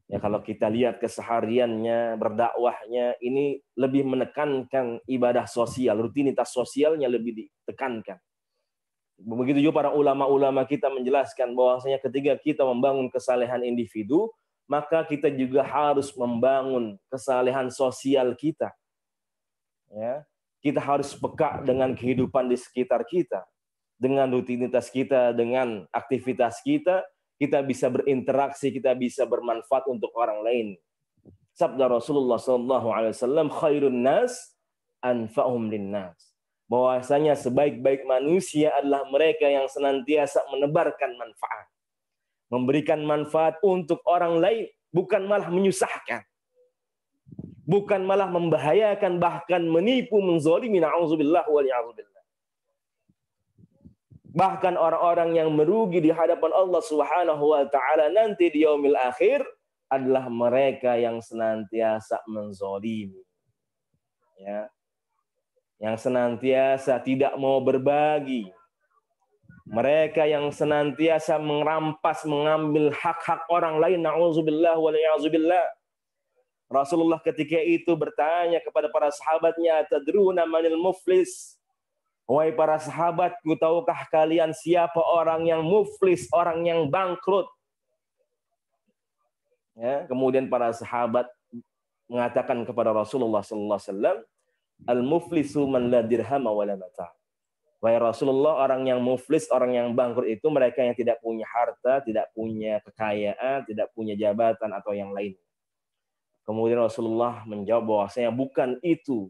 ya kalau kita lihat kesehariannya, berdakwahnya, ini lebih menekankan ibadah sosial, rutinitas sosialnya lebih ditekankan. Begitu juga para ulama-ulama kita menjelaskan bahwasanya ketika kita membangun kesalehan individu, maka kita juga harus membangun kesalehan sosial kita. Ya, kita harus peka dengan kehidupan di sekitar kita, dengan rutinitas kita, dengan aktivitas kita, kita bisa berinteraksi, kita bisa bermanfaat untuk orang lain. Sabda Rasulullah SAW, khairun nas anfa'hum linnas. Bahwasanya sebaik-baik manusia adalah mereka yang senantiasa menebarkan manfaat. Memberikan manfaat untuk orang lain, bukan malah menyusahkan. Bukan malah membahayakan, bahkan menipu, menzalimi, na'udzubillah wa li'auzubillah. Bahkan orang-orang yang merugi di hadapan Allah Subhanahu wa taala nanti di yaumil akhir adalah mereka yang senantiasa menzalimi. Ya. Yang senantiasa tidak mau berbagi. Mereka yang senantiasa merampas, mengambil hak-hak orang lain, na'udzubillah wa li'auzubillah. Rasulullah ketika itu bertanya kepada para sahabatnya, tadruna manil muflis? Wahai para sahabatku, tahukah kalian siapa orang yang muflis, orang yang bangkrut? Ya, kemudian para sahabat mengatakan kepada Rasulullah sallallahu alaihi wasallam, al-muflisu man la dirhama wa la mata'. Wahai Rasulullah, orang yang muflis, orang yang bangkrut itu mereka yang tidak punya harta, tidak punya kekayaan, tidak punya jabatan atau yang lain. Kemudian Rasulullah menjawab bahwasanya bukan itu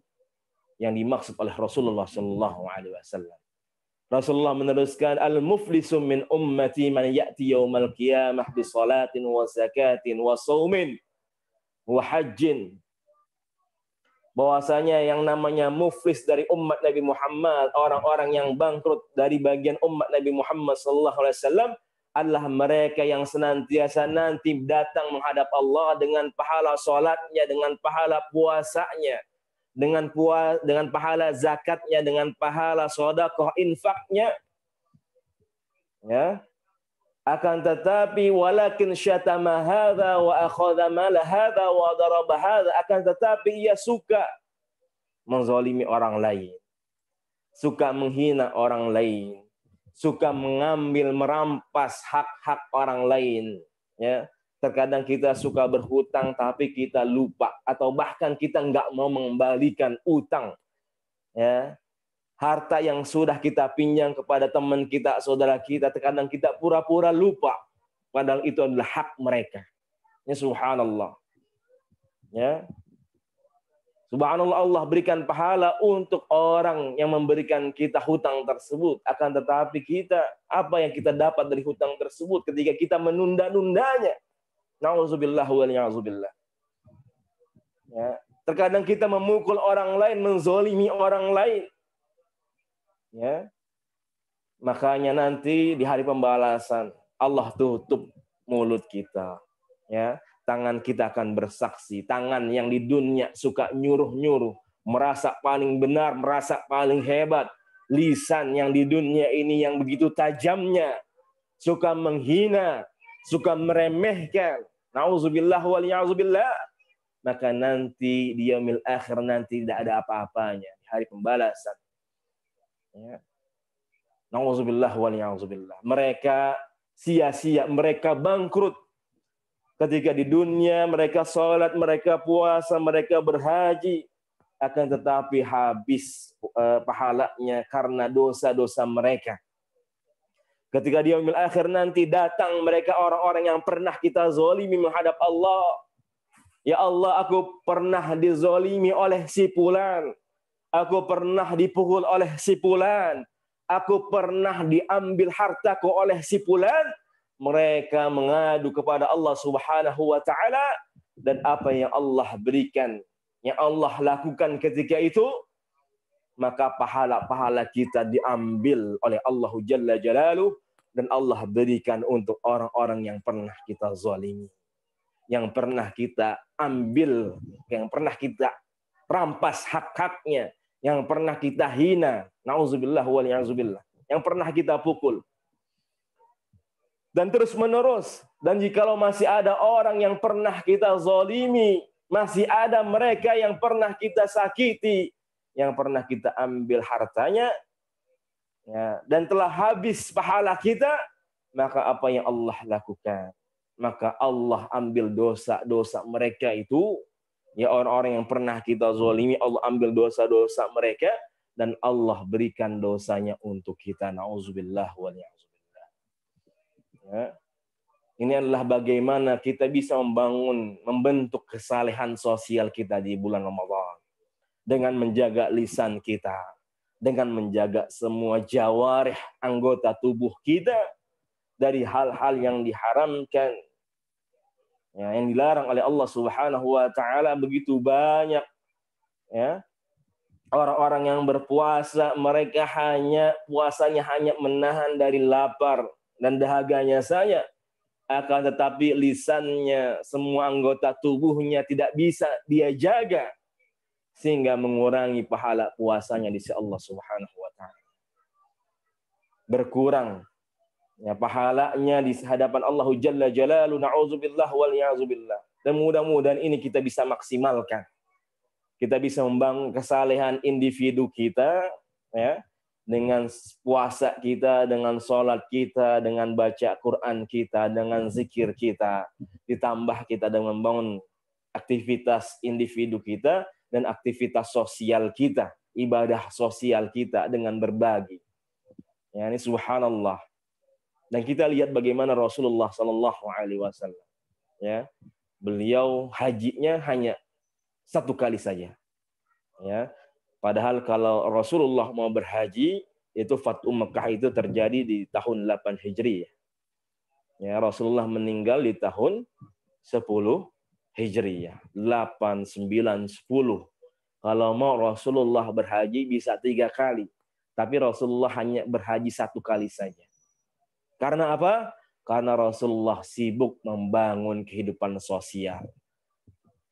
yang dimaksud oleh Rasulullah sallallahu alaihi wasallam. Rasulullah meneruskan, al-muflisu min ummati man ya'ti yaumal qiyamah bi salatin wa zakatin wa shaumin wa hajjin. Bahwasanya yang namanya muflis dari umat Nabi Muhammad, orang-orang yang bangkrut dari bagian umat Nabi Muhammad sallallahu alaihi wasallam adalah mereka yang senantiasa nanti datang menghadap Allah dengan pahala salatnya, dengan pahala puasanya, dengan pahala zakatnya, dengan pahala sedekah infaknya. Ya. Akan tetapi walakin syatama hadza wa akhadha mal hadza wa daraba hadza, akan tetapi ia suka menzalimi orang lain, suka menghina orang lain, suka mengambil, merampas hak-hak orang lain. Ya. Terkadang kita suka berhutang tapi kita lupa, atau bahkan kita nggak mau mengembalikan utang. Ya. Harta yang sudah kita pinjam kepada teman kita, saudara kita, terkadang kita pura-pura lupa, padahal itu adalah hak mereka. Ya, subhanallah. Ya. Subhanallah, Allah berikan pahala untuk orang yang memberikan kita hutang tersebut. Akan tetapi kita, apa yang kita dapat dari hutang tersebut ketika kita menunda-nundanya? Na'udzubillah wa li'auzubillah. Ya. Terkadang kita memukul orang lain, menzalimi orang lain. Ya. Makanya nanti di hari pembalasan Allah tutup mulut kita. Ya. tangan kita akan bersaksi. Tangan yang di dunia suka nyuruh-nyuruh, merasa paling benar, merasa paling hebat. Lisan yang di dunia ini yang begitu tajamnya, suka menghina, suka meremehkan. Nauzubillah wal ya'zubillah. Maka nanti di yaumil akhir nanti tidak ada apa-apanya. Di hari pembalasan. Ya. Nauzubillah wal ya'zubillah. Mereka sia-sia, mereka bangkrut. Ketika di dunia mereka sholat, mereka puasa, mereka berhaji, akan tetapi habis pahalanya karena dosa-dosa mereka. Ketika di yaumil akhir nanti datang mereka orang-orang yang pernah kita zalimi menghadap Allah. Ya Allah, aku pernah dizalimi oleh si fulan. Aku pernah dipukul oleh si fulan. Aku pernah diambil hartaku oleh si fulan. Mereka mengadu kepada Allah Subhanahu wa taala, dan apa yang Allah berikan, yang Allah lakukan ketika itu, maka pahala-pahala kita diambil oleh Allah Jalla Jalaluh, dan Allah berikan untuk orang-orang yang pernah kita zalimi, yang pernah kita ambil, yang pernah kita rampas hak-haknya, yang pernah kita hina, nauzubillah wal ya'zubillah, yang pernah kita pukul. Dan terus menerus. Dan jikalau masih ada orang yang pernah kita zalimi, masih ada mereka yang pernah kita sakiti, yang pernah kita ambil hartanya, ya, dan telah habis pahala kita, maka apa yang Allah lakukan? Maka Allah ambil dosa-dosa mereka itu, ya, orang-orang yang pernah kita zalimi, Allah ambil dosa-dosa mereka, dan Allah berikan dosanya untuk kita. Nauzubillah wal ya'zubillah. Ya. Ini adalah bagaimana kita bisa membentuk kesalehan sosial kita di bulan Ramadan. Dengan menjaga lisan kita, dengan menjaga semua jawarih anggota tubuh kita dari hal-hal yang diharamkan, ya, yang dilarang oleh Allah Subhanahu wa taala. Begitu banyak, ya, orang-orang yang berpuasa, mereka puasanya hanya menahan dari lapar dan dahaganya saja, akan tetapi lisannya, semua anggota tubuhnya tidak bisa dia jaga, sehingga mengurangi pahala puasanya di sisi Allah Subhanahu wa taala. Berkurang, ya, pahalanya di hadapan Allah Jalla Jalaluhu. Na'udzubillah wal ya'zubillah. Dan mudah-mudahan ini kita bisa maksimalkan. Kita bisa membangun kesalehan individu kita, ya, dengan puasa kita, dengan sholat kita, dengan baca Quran kita, dengan zikir kita, ditambah kita dengan membangun aktivitas individu kita dan aktivitas sosial kita, ibadah sosial kita dengan berbagi. Ya, ini subhanallah. Dan kita lihat bagaimana Rasulullah Sallallahu Alaihi Wasallam, ya, beliau hajinya hanya satu kali saja, ya. Padahal kalau Rasulullah mau berhaji, itu Fathu Mekah itu terjadi di tahun 8 Hijriah. Ya, Rasulullah meninggal di tahun 10 Hijriah. 8, 9, 10. Kalau mau Rasulullah berhaji bisa 3 kali. Tapi Rasulullah hanya berhaji 1 kali saja. Karena apa? Karena Rasulullah sibuk membangun kehidupan sosial,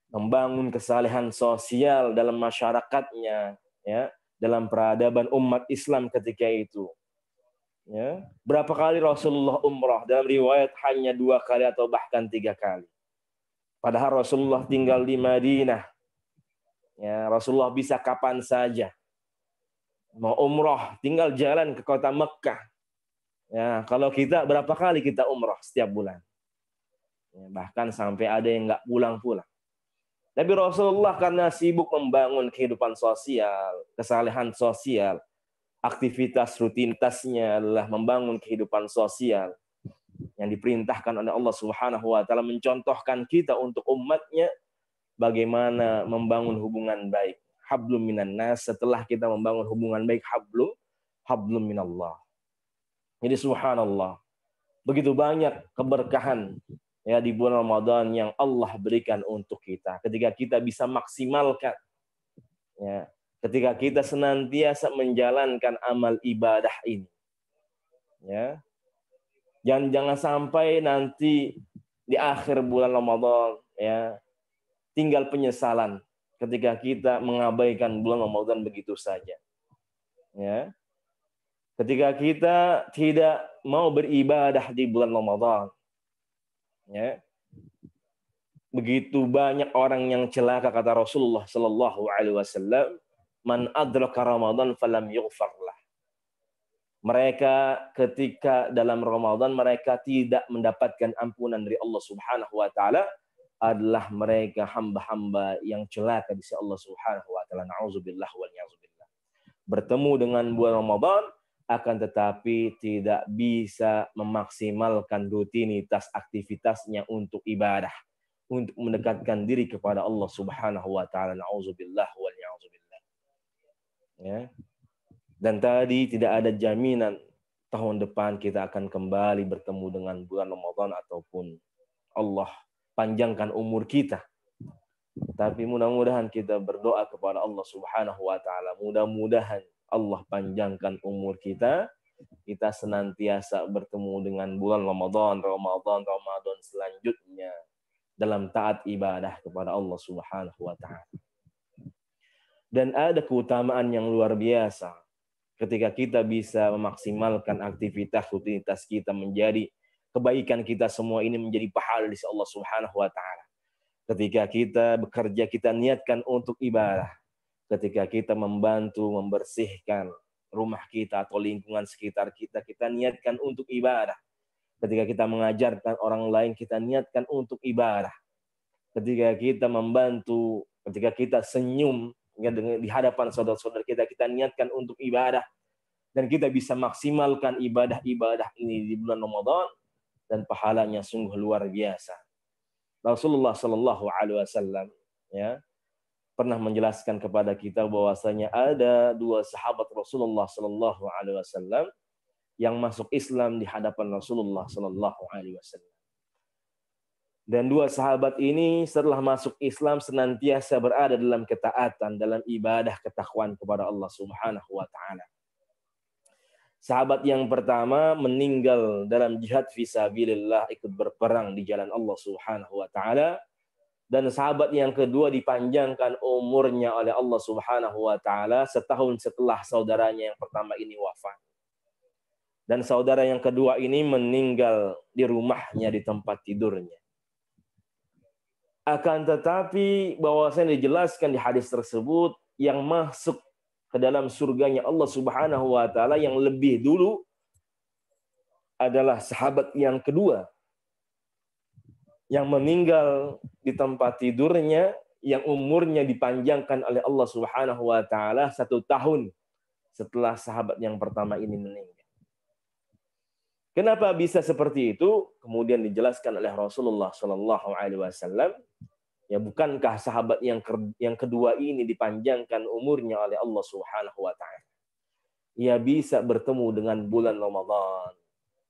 membangun kesalehan sosial dalam masyarakatnya, ya, dalam peradaban umat Islam ketika itu. Ya, berapa kali Rasulullah umrah? Dalam riwayat hanya 2 kali atau bahkan 3 kali. Padahal Rasulullah tinggal di Madinah. Ya, Rasulullah bisa kapan saja. Mau umrah, tinggal jalan ke kota Mekah. Ya, kalau kita berapa kali kita umrah setiap bulan? Ya, bahkan sampai ada yang nggak pulang-pulang. Tapi Rasulullah karena sibuk membangun kehidupan sosial, kesalehan sosial, aktivitas rutinitasnya adalah membangun kehidupan sosial yang diperintahkan oleh Allah Subhanahu wa taala, mencontohkan kita untuk umatnya bagaimana membangun hubungan baik. Hablum minan nas, setelah kita membangun hubungan baik, hablum minallah. Jadi subhanallah, begitu banyak keberkahan, ya, di bulan Ramadan yang Allah berikan untuk kita. Ketika kita bisa maksimalkan, ya, ketika kita senantiasa menjalankan amal ibadah ini, ya, jangan sampai nanti di akhir bulan Ramadan, ya, tinggal penyesalan ketika kita mengabaikan bulan Ramadan begitu saja. Ya. Ketika kita tidak mau beribadah di bulan Ramadan. Ya. Begitu banyak orang yang celaka, kata Rasulullah sallallahu alaihi wasallam, man adraka Ramadan falam yughfar lah. Mereka ketika dalam Ramadan mereka tidak mendapatkan ampunan dari Allah Subhanahu wa taala adalah mereka hamba-hamba yang celaka di sisi Allah Subhanahu wa taala. Nauzubillah wal ya'zubillah. Bertemu dengan bulan Ramadan akan tetapi tidak bisa memaksimalkan rutinitas aktivitasnya untuk ibadah, untuk mendekatkan diri kepada Allah Subhanahu wa taala. Nauzubillah wal ya'zubillah. Ya. Dan tadi tidak ada jaminan tahun depan kita akan kembali bertemu dengan bulan Ramadan ataupun Allah panjangkan umur kita. Tapi mudah-mudahan kita berdoa kepada Allah Subhanahu wa taala. Mudah-mudahan Allah panjangkan umur kita. Kita senantiasa bertemu dengan bulan Ramadan selanjutnya dalam taat ibadah kepada Allah Subhanahu wa taala. Dan ada keutamaan yang luar biasa ketika kita bisa memaksimalkan aktivitas rutinitas kita menjadi kebaikan kita semua ini menjadi pahala di sisi Allah Subhanahu wa taala. Ketika kita bekerja kita niatkan untuk ibadah. Ketika kita membantu membersihkan rumah kita atau lingkungan sekitar kita, kita niatkan untuk ibadah. Ketika kita mengajarkan orang lain, kita niatkan untuk ibadah. Ketika kita membantu, ketika kita senyum di hadapan saudara-saudara kita, kita niatkan untuk ibadah. Dan kita bisa maksimalkan ibadah-ibadah ini di bulan Ramadan. Dan pahalanya sungguh luar biasa. Rasulullah Sallallahu Alaihi Wasallam ya, pernah menjelaskan kepada kita bahwasanya ada dua sahabat Rasulullah Sallallahu Alaihi Wasallam yang masuk Islam di hadapan Rasulullah Sallallahu Alaihi Wasallam. Dan dua sahabat ini setelah masuk Islam senantiasa berada dalam ketaatan, dalam ibadah ketakwaan kepada Allah Subhanahu wa taala. Sahabat yang pertama meninggal dalam jihad fisabilillah, ikut berperang di jalan Allah Subhanahu wa taala. Dan sahabat yang kedua dipanjangkan umurnya oleh Allah Subhanahu wa taala setahun setelah saudaranya yang pertama ini wafat. Dan saudara yang kedua ini meninggal di rumahnya, di tempat tidurnya. Akan tetapi bahwasanya dijelaskan di hadis tersebut yang masuk ke dalam surganya Allah Subhanahu wa taala yang lebih dulu adalah sahabat yang kedua yang meninggal di tempat tidurnya yang umurnya dipanjangkan oleh Allah Subhanahu wa taala 1 tahun setelah sahabat yang pertama ini meninggal. Kenapa bisa seperti itu? Kemudian dijelaskan oleh Rasulullah Sallallahu Alaihi Wasallam. Ya, bukankah sahabat yang kedua ini dipanjangkan umurnya oleh Allah Subhanahu wa taala? Ia bisa bertemu dengan bulan Ramadan.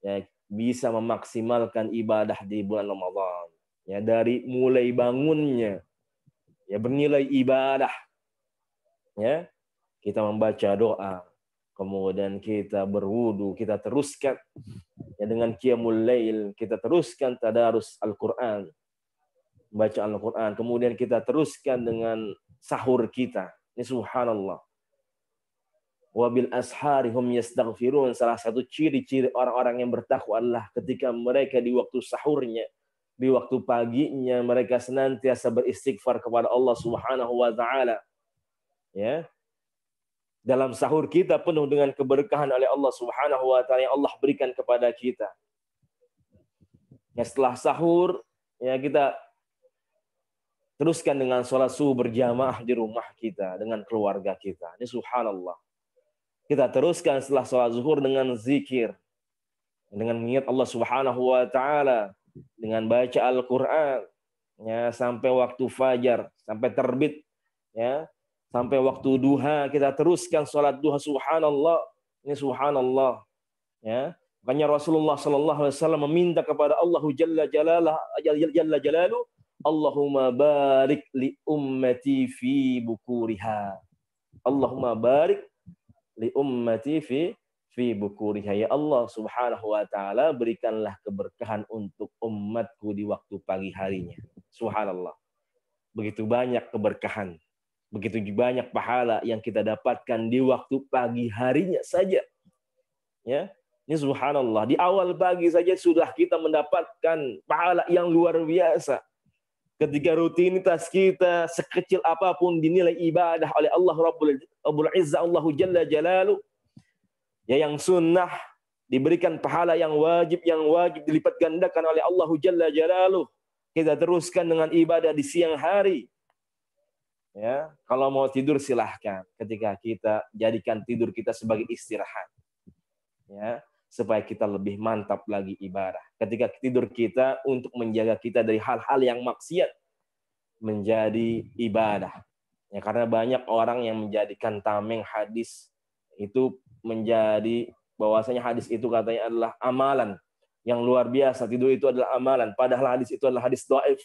Ya, bisa memaksimalkan ibadah di bulan Ramadan. Ya, dari mulai bangunnya ya bernilai ibadah. Ya, kita membaca doa, kemudian kita berwudu, kita teruskan ya dengan qiyamul lail, kita teruskan tadarus Al-Qur'an. Baca Al-Quran, kemudian kita teruskan dengan sahur kita. Ini subhanallah. Wabil ashari hum yastaghfirun. Salah satu ciri-ciri orang-orang yang bertakwa adalah ketika mereka di waktu sahurnya, di waktu paginya, mereka senantiasa beristighfar kepada Allah Subhanahu wa taala. Ya. Dalam sahur kita penuh dengan keberkahan oleh Allah Subhanahu wa taala yang Allah berikan kepada kita. Ya, setelah sahur, ya kita teruskan dengan sholat subuh berjamaah di rumah kita, dengan keluarga kita. Ini subhanallah. Kita teruskan setelah sholat zuhur dengan zikir. Dengan mengingat Allah Subhanahu wa ta'ala. Dengan baca Al-Quran. Ya, sampai waktu fajar. Sampai terbit. Ya, sampai waktu duha. Kita teruskan sholat duha. Subhanallah. Ini subhanallah. Ya. Makanya Rasulullah SAW meminta kepada Allah Jalla Jalaluhu. Allahumma barik li ummati fi bukuriha. Allahumma barik li ummati fi bukuriha. Ya Allah Subhanahu wa taala, berikanlah keberkahan untuk umatku di waktu pagi harinya. Subhanallah. Begitu banyak keberkahan, begitu banyak pahala yang kita dapatkan di waktu pagi harinya saja. Ya, ini subhanallah, di awal pagi saja sudah kita mendapatkan pahala yang luar biasa. Ketika rutinitas kita sekecil apapun dinilai ibadah oleh Allah Rabbul Izzah, Allahu Jalla Jalaluh. Ya, yang sunnah diberikan pahala yang wajib dilipat gandakan oleh Allahu Jalla Jalaluh. Kita teruskan dengan ibadah di siang hari. Ya, kalau mau tidur silahkan. Ketika kita jadikan tidur kita sebagai istirahat. Ya, supaya kita lebih mantap lagi ibadah. Ketika tidur kita untuk menjaga kita dari hal-hal yang maksiat menjadi ibadah. Ya, karena banyak orang yang menjadikan tameng hadis itu menjadi bahwasanya hadis itu katanya adalah amalan yang luar biasa. Tidur itu adalah amalan, padahal hadis itu adalah hadis dhaif.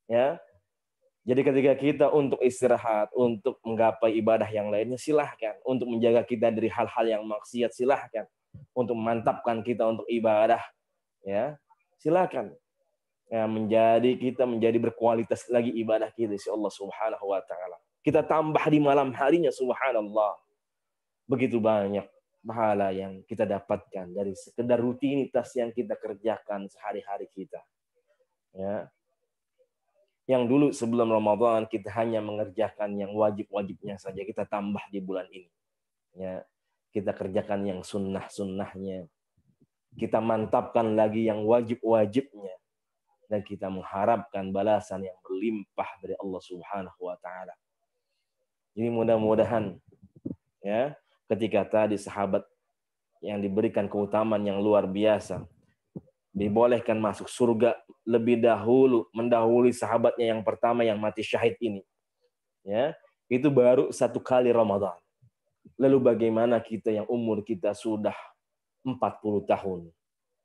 Ya. Jadi ketika kita untuk istirahat, untuk menggapai ibadah yang lainnya silahkan. Untuk menjaga kita dari hal-hal yang maksiat silahkan. Untuk memantapkan kita untuk ibadah, ya silahkan. Ya, kita menjadi berkualitas lagi ibadah kita insya Allah Subhanahu wa taala. Kita tambah di malam harinya, subhanallah. Begitu banyak pahala yang kita dapatkan dari sekedar rutinitas yang kita kerjakan sehari-hari kita. Ya. Yang dulu sebelum Ramadan kita hanya mengerjakan yang wajib-wajibnya saja, kita tambah di bulan ini. Ya. Kita kerjakan yang sunnah-sunnahnya. Kita mantapkan lagi yang wajib-wajibnya. Dan kita mengharapkan balasan yang berlimpah dari Allah Subhanahu wa taala. Jadi mudah-mudahan ya, ketika tadi sahabat yang diberikan keutamaan yang luar biasa dibolehkan masuk surga lebih dahulu, mendahului sahabatnya yang pertama yang mati syahid ini. Ya, itu baru 1 kali Ramadan. Lalu bagaimana kita yang umur kita sudah 40 tahun,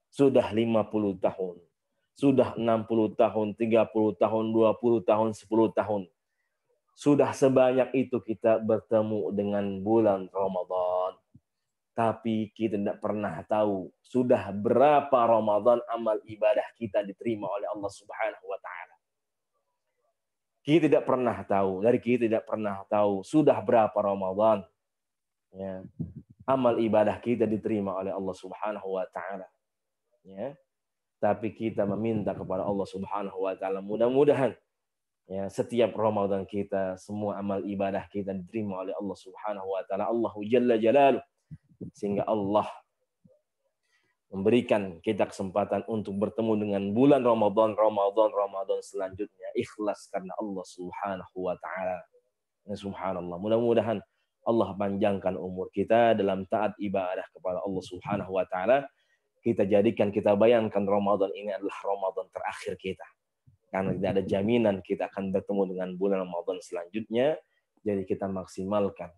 sudah 50 tahun, sudah 60 tahun, 30 tahun, 20 tahun, 10 tahun. Sudah sebanyak itu kita bertemu dengan bulan Ramadan. Tapi kita tidak pernah tahu sudah berapa Ramadan amal ibadah kita diterima oleh Allah Subhanahu wa taala. Kita tidak pernah tahu, dari kita tidak pernah tahu sudah berapa Ramadan ya, amal ibadah kita diterima oleh Allah Subhanahu wa taala. Ya. Tapi kita meminta kepada Allah Subhanahu wa taala mudah-mudahan ya setiap Ramadan kita semua amal ibadah kita diterima oleh Allah Subhanahu wa taala, Allahu Jalla Jalaluh, sehingga Allah memberikan kita kesempatan untuk bertemu dengan bulan Ramadan selanjutnya ikhlas karena Allah Subhanahu wa taala. Ya, subhanallah. Mudah-mudahan Allah panjangkan umur kita dalam taat ibadah kepada Allah Subhanahu wa taala. Kita jadikan, kita bayangkan Ramadan ini adalah Ramadan terakhir kita. Karena tidak ada jaminan kita akan bertemu dengan bulan Ramadan selanjutnya. Jadi kita maksimalkan.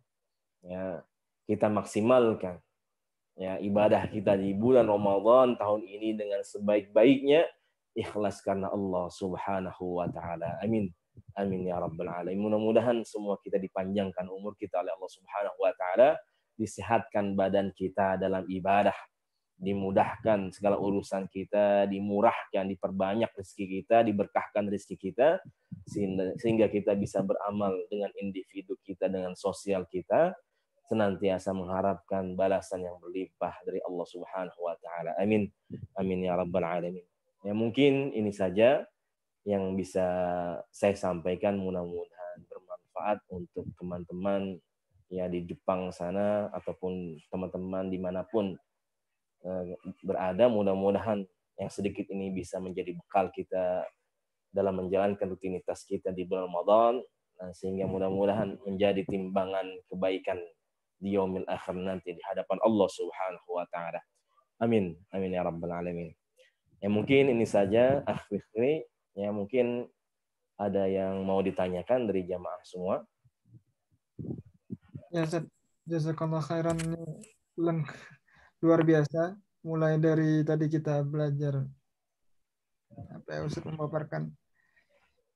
Ya, kita maksimalkan ya ibadah kita di bulan Ramadan tahun ini dengan sebaik-baiknya, ikhlas karena Allah Subhanahu wa taala. Amin. Amin ya rabbal alamin. Mudah-mudahan semua kita dipanjangkan umur kita oleh Allah Subhanahu wa taala, disehatkan badan kita dalam ibadah, dimudahkan segala urusan kita, dimurahkan, diperbanyak rezeki kita, diberkahkan rezeki kita, sehingga kita bisa beramal dengan individu kita, dengan sosial kita, senantiasa mengharapkan balasan yang berlimpah dari Allah Subhanahu wa taala. Amin. Amin ya rabbal alamin. Ya, mungkin ini saja yang bisa saya sampaikan, mudah-mudahan bermanfaat untuk teman-teman ya di Jepang sana ataupun teman-teman dimanapun berada. Mudah-mudahan yang sedikit ini bisa menjadi bekal kita dalam menjalankan rutinitas kita di bulan Ramadan, sehingga mudah-mudahan menjadi timbangan kebaikan di yaumil akhir nanti di hadapan Allah Subhanahu wa taala. Amin. Amin ya rabbal alamin. Ya mungkin ini saja akhirnya, ya mungkin ada yang mau ditanyakan dari jamaah semua. Ya Ustaz, jazakallah khairan, ini luar biasa. Mulai dari tadi kita belajar apa ya Ustaz memaparkan.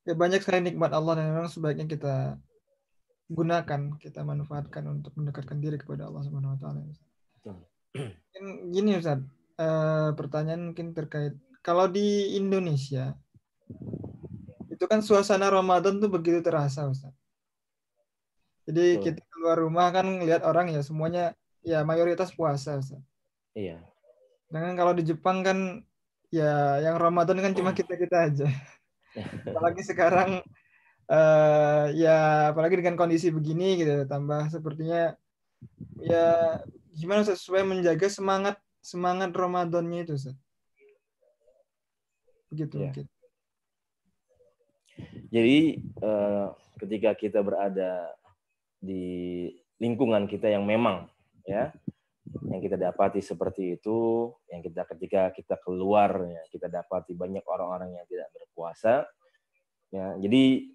Ya banyak sekali nikmat Allah dan memang sebaiknya kita gunakan, kita manfaatkan untuk mendekatkan diri kepada Allah Subhanahu wa taala. Gini Ustaz, pertanyaan mungkin terkait kalau di Indonesia itu kan suasana Ramadan tuh begitu terasa, Ustaz. Jadi Betul. kita keluar rumah kan ngelihat orang ya semuanya ya mayoritas puasa, Ustaz. Iya. Dengan kalau di Jepang kan ya yang Ramadan kan cuma kita-kita aja. Apalagi sekarang ya apalagi dengan kondisi begini gitu, tambah sepertinya ya gimana Ustaz, supaya menjaga semangat Ramadannya itu, Ustaz. Begitu Iya. mungkin. Jadi ketika kita berada di lingkungan kita yang memang ya yang kita dapati seperti itu, yang ketika kita keluar ya, kita dapati banyak orang-orang yang tidak berpuasa ya. Jadi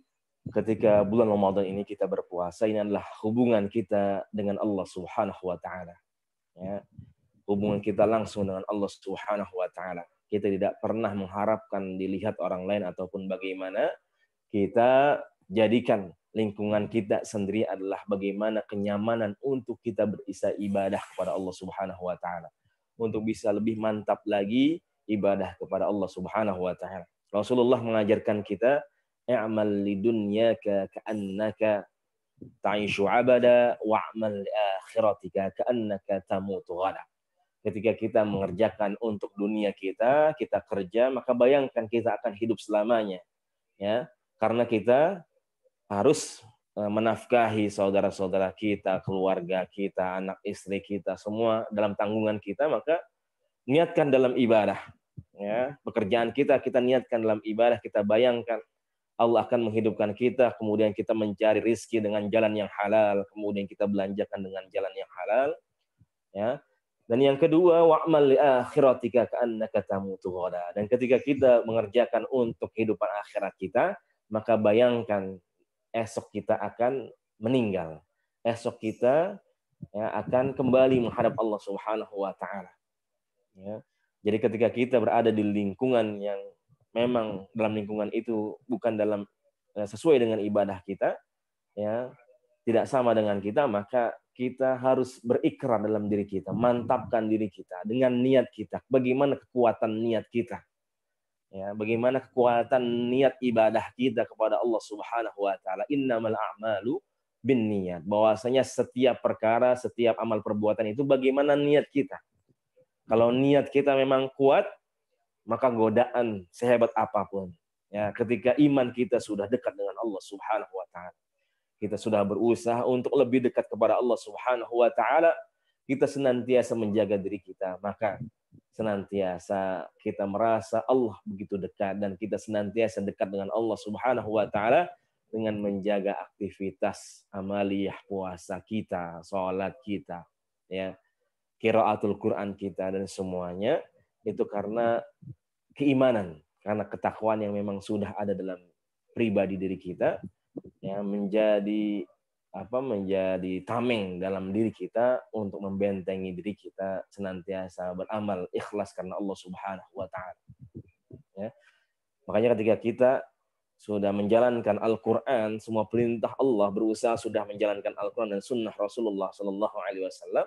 ketika bulan Ramadan ini kita berpuasa, ini adalah hubungan kita dengan Allah Subhanahu wa taala ya. Hubungan kita langsung dengan Allah Subhanahu wa taala. Kita tidak pernah mengharapkan dilihat orang lain ataupun bagaimana. Kita jadikan lingkungan kita sendiri adalah bagaimana kenyamanan untuk kita ibadah kepada Allah Subhanahu wa taala. Untuk bisa lebih mantap lagi ibadah kepada Allah Subhanahu wa taala. Rasulullah mengajarkan kita, "I'mal lidunyaka ka'annaka ta'ishu 'abada wa'mal li akhiratika ka'annaka tamutu ghada." Ketika kita mengerjakan untuk dunia kita, kita kerja, maka bayangkan kita akan hidup selamanya. Ya, karena kita harus menafkahi saudara-saudara kita, keluarga kita, anak istri kita, semua dalam tanggungan kita, maka niatkan dalam ibadah. Ya, pekerjaan kita niatkan dalam ibadah, kita bayangkan Allah akan menghidupkan kita, kemudian kita mencari rizki dengan jalan yang halal, kemudian kita belanjakan dengan jalan yang halal. Ya. Dan yang kedua, wa'mal li akhiratika ka'annaka tamutu ghada. Dan ketika kita mengerjakan untuk kehidupan akhirat kita, maka bayangkan esok kita akan meninggal. Esok kita ya, akan kembali menghadap Allah Subhanahu wa taala. Ya. Jadi ketika kita berada di lingkungan yang memang dalam lingkungan itu bukan dalam sesuai dengan ibadah kita, ya, tidak sama dengan kita, maka kita harus berikrar dalam diri kita, mantapkan diri kita dengan niat kita. Bagaimana kekuatan niat kita? Ya, bagaimana kekuatan niat ibadah kita kepada Allah Subhanahu wa taala. Innamal a'malu binniyat. Bahwasanya setiap perkara, setiap amal perbuatan itu bagaimana niat kita. Kalau niat kita memang kuat, maka godaan sehebat apapun. Ya, ketika iman kita sudah dekat dengan Allah Subhanahu wa taala, kita sudah berusaha untuk lebih dekat kepada Allah Subhanahu wa taala, kita senantiasa menjaga diri kita, maka senantiasa kita merasa Allah begitu dekat dan kita senantiasa dekat dengan Allah Subhanahu wa taala dengan menjaga aktivitas amaliyah puasa kita, salat kita, ya, qiraatul Quran kita dan semuanya itu karena keimanan, karena ketakwaan yang memang sudah ada dalam pribadi diri kita. Ya, menjadi tameng dalam diri kita untuk membentengi diri kita senantiasa beramal ikhlas karena Allah Subhanahu wa taala. Ya. Makanya ketika kita sudah menjalankan Al-Qur'an, semua perintah Allah, berusaha sudah menjalankan Al-Qur'an dan sunnah Rasulullah sallallahu alaihi wasallam,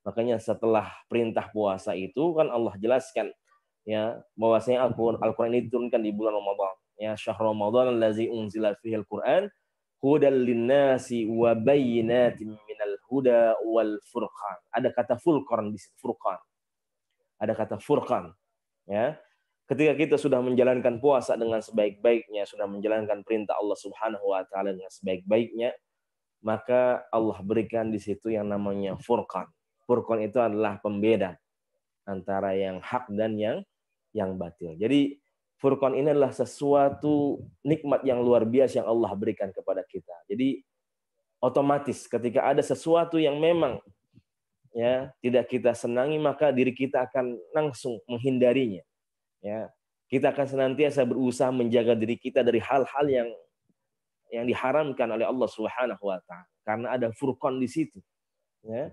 makanya setelah perintah puasa itu kan Allah jelaskan ya bahwasanya Al-Qur'an ini diturunkan di bulan Ramadan. Ya, syahrul Ramadan allazi unzila fihi al-Qur'an hudal linnasi wa bayyinatin minal huda wal furqan. Ada kata furqan di situ, furqan. Ada kata furqan, ya. Ketika kita sudah menjalankan puasa dengan sebaik-baiknya, sudah menjalankan perintah Allah Subhanahu wa taala dengan sebaik-baiknya, maka Allah berikan di situ yang namanya furqan. Furqan itu adalah pembeda antara yang hak dan yang batil. Jadi Furqan ini adalah sesuatu nikmat yang luar biasa yang Allah berikan kepada kita. Jadi otomatis ketika ada sesuatu yang memang ya tidak kita senangi, maka diri kita akan langsung menghindarinya. Ya, kita akan senantiasa berusaha menjaga diri kita dari hal-hal yang diharamkan oleh Allah Subhanahu wa taala. Karena ada Furqan di situ. Ya.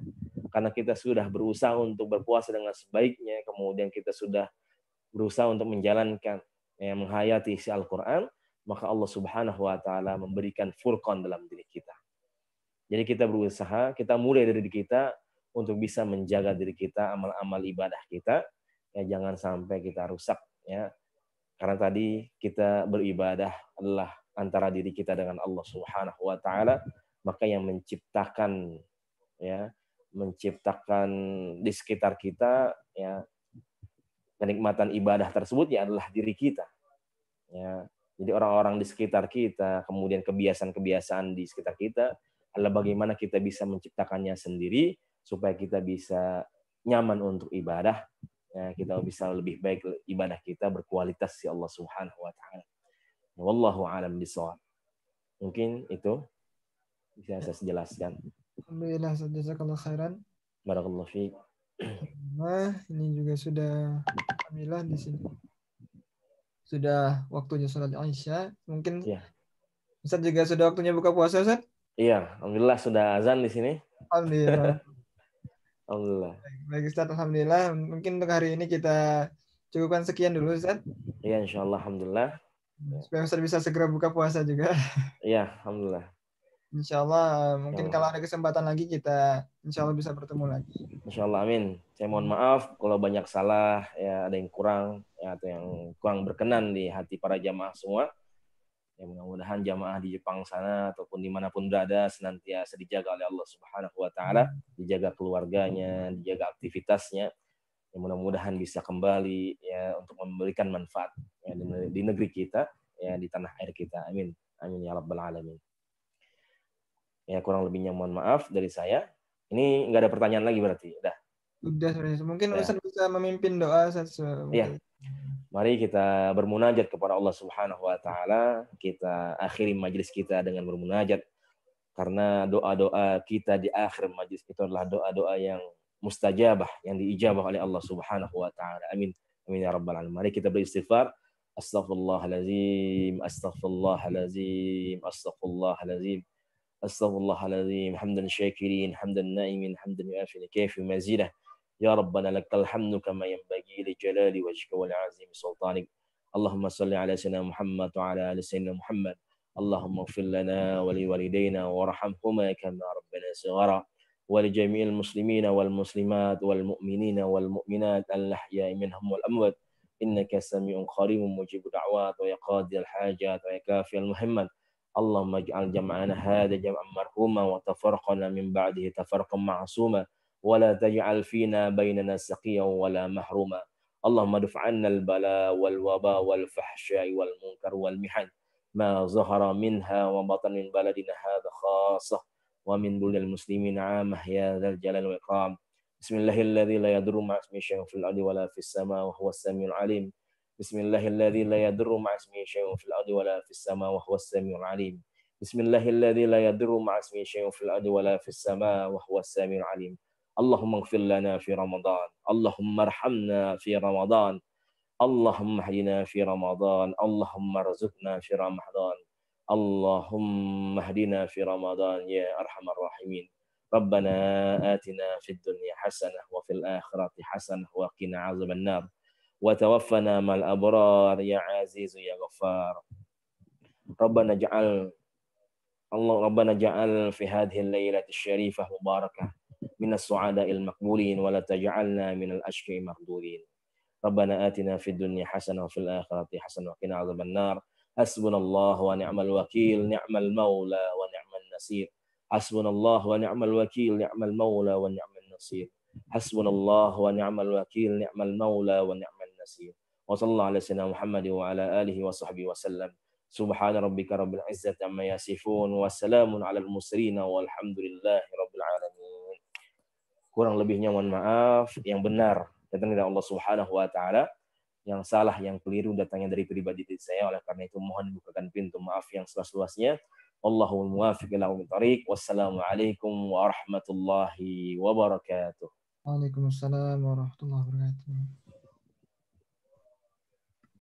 Karena kita sudah berusaha untuk berpuasa dengan sebaiknya, kemudian kita sudah berusaha untuk menjalankan menghayati isi Al-Quran, maka Allah Subhanahu wa taala memberikan furqan dalam diri kita. Jadi kita berusaha, kita mulai dari diri kita untuk bisa menjaga diri kita, amal-amal ibadah kita, ya jangan sampai kita rusak ya Karena tadi kita beribadah adalah antara diri kita dengan Allah Subhanahu wa taala, maka yang menciptakan di sekitar kita ya kenikmatan ibadah tersebut ya adalah diri kita. Ya. Jadi orang-orang di sekitar kita, kemudian kebiasaan-kebiasaan di sekitar kita adalah bagaimana kita bisa menciptakannya sendiri supaya kita bisa nyaman untuk ibadah. Ya, kita bisa lebih baik ibadah kita berkualitas ya Allah Subhanahu wa taala. Wallahu a'lam bishawab. Mungkin itu bisa saya jelaskan. Alhamdulillah, jazakallahu khairan. Barakallahu fiik. Nah, ini juga sudah alhamdulillah di sini. Sudah waktunya sholat Isya. Mungkin ya. Ustaz juga sudah waktunya buka puasa, Ustaz? Iya, alhamdulillah sudah azan di sini. Alhamdulillah. Alhamdulillah. Baik Ustaz, alhamdulillah. Mungkin untuk hari ini kita cukupkan sekian dulu, Ustaz. Iya, insyaallah alhamdulillah. Supaya Ustaz bisa segera buka puasa juga. Iya, alhamdulillah. Insyaallah mungkin kalau ada kesempatan lagi kita insyaallah bisa bertemu lagi. Insyaallah, amin. Saya mohon maaf kalau banyak salah, ya ada yang kurang, ya atau yang kurang berkenan di hati para jamaah semua. Ya, mudah-mudahan jamaah di Jepang sana ataupun dimanapun berada senantiasa dijaga oleh Allah Subhanahu wa taala, dijaga keluarganya, dijaga aktivitasnya. Ya, mudah-mudahan bisa kembali ya untuk memberikan manfaat ya, di negeri kita, ya di tanah air kita. Amin. Amin ya rabbal alamin. Ya, kurang lebihnya mohon maaf dari saya. Ini nggak ada pertanyaan lagi berarti. Udah sebenarnya. Mungkin Ustaz bisa memimpin doa Iya. Mari kita bermunajat kepada Allah Subhanahu wa taala. Kita akhiri majelis kita dengan bermunajat. Karena doa-doa kita di akhir majelis itu adalah doa-doa yang mustajabah, yang diijabah oleh Allah Subhanahu wa taala. Amin. Amin ya rabbal alamin. Mari kita beristighfar. Astaghfirullahalazim, astaghfirullahalazim, astaghfirullahalazim. أستغفر الله العظيم حمدا شاكرين حمدا نائمين حمدا يوافي كيف مزيده يا ربنا لك الحمد كما ينبغي لجلال وجهك ولعظيم سلطانك اللهم صل على سيدنا محمد وعلى آل سيدنا محمد اللهم اغفر لنا ولوالدينا وارحمهما كما ربنا صغارا ولجميع المسلمين والمسلمات والمؤمنين والمؤمنات الأحياء منهم والأموات إنك سميع قريب مجيب الدعوات ويا قاضي الحاجات ويا كافي المهمات اللهم اجعل جمعنا هذا جمعا مرحوما وتفرقنا من بعده تفرقا معصوما ولا تجعل فينا بيننا سقيا ولا محروما اللهم ادفع عنا البلاء والوباء والفحشاء والمنكر والمحن ما ظهر منها وبطن من بلدنا هذا خاصة ومن بلد المسلمين عامة يا ذا الجلال والإكرام بسم الله الذي لا يضر مع اسمه شيء في الأرض ولا في السماء وهو السميع العليم بسم الله الذي لا يضر مع اسمه شيء في الأرض ولا في السماء وهو السميع العليم بسم الله الذي لا يضر مع اسمه شيء في الأرض ولا في السماء وهو السميع العليم اللهم اغفر لنا في رمضان اللهم ارحمنا في رمضان اللهم اهدنا في رمضان اللهم ارزقنا في رمضان اللهم اهدنا في رمضان يا أرحم الراحمين ربنا آتنا في الدنيا حسنة وفي الآخرة حسنة وقنا عذاب النار وتوفنا مع الأبرار يا عزيز يا غفار ربنا اجعل في هذه الليلة الشريفة مباركة من السعداء المقبولين ولا تجعلنا من الأشقياء المردودين ربنا آتنا في الدنيا حسنة وفي الآخرة حسنة وقنا عذاب النار حسبنا الله ونعم الوكيل نعم المولى ونعم النصير حسبنا الله ونعم الوكيل نعم المولى ونعم النصير حسبنا الله ونعم الوكيل نعم المولى ونعم النصير وصلى الله على سيدنا محمد وعلى آله وصحبه وسلم سبحان ربك رب العزة عما يصفون وسلام على المرسلين والحمد لله رب العالمين. Kurang lebihnya mohon maaf, yang benar datangnya dari Allah Subhanahu wa taala, yang salah yang keliru datangnya dari pribadi diri saya. Oleh karena itu mohon bukakan pintu maaf yang seluas-luasnya. Allahumma muwaffiq ila thariq. Wassalamualaikum warahmatullahi wabarakatuh. Waalaikumsalam warahmatullahi wabarakatuh.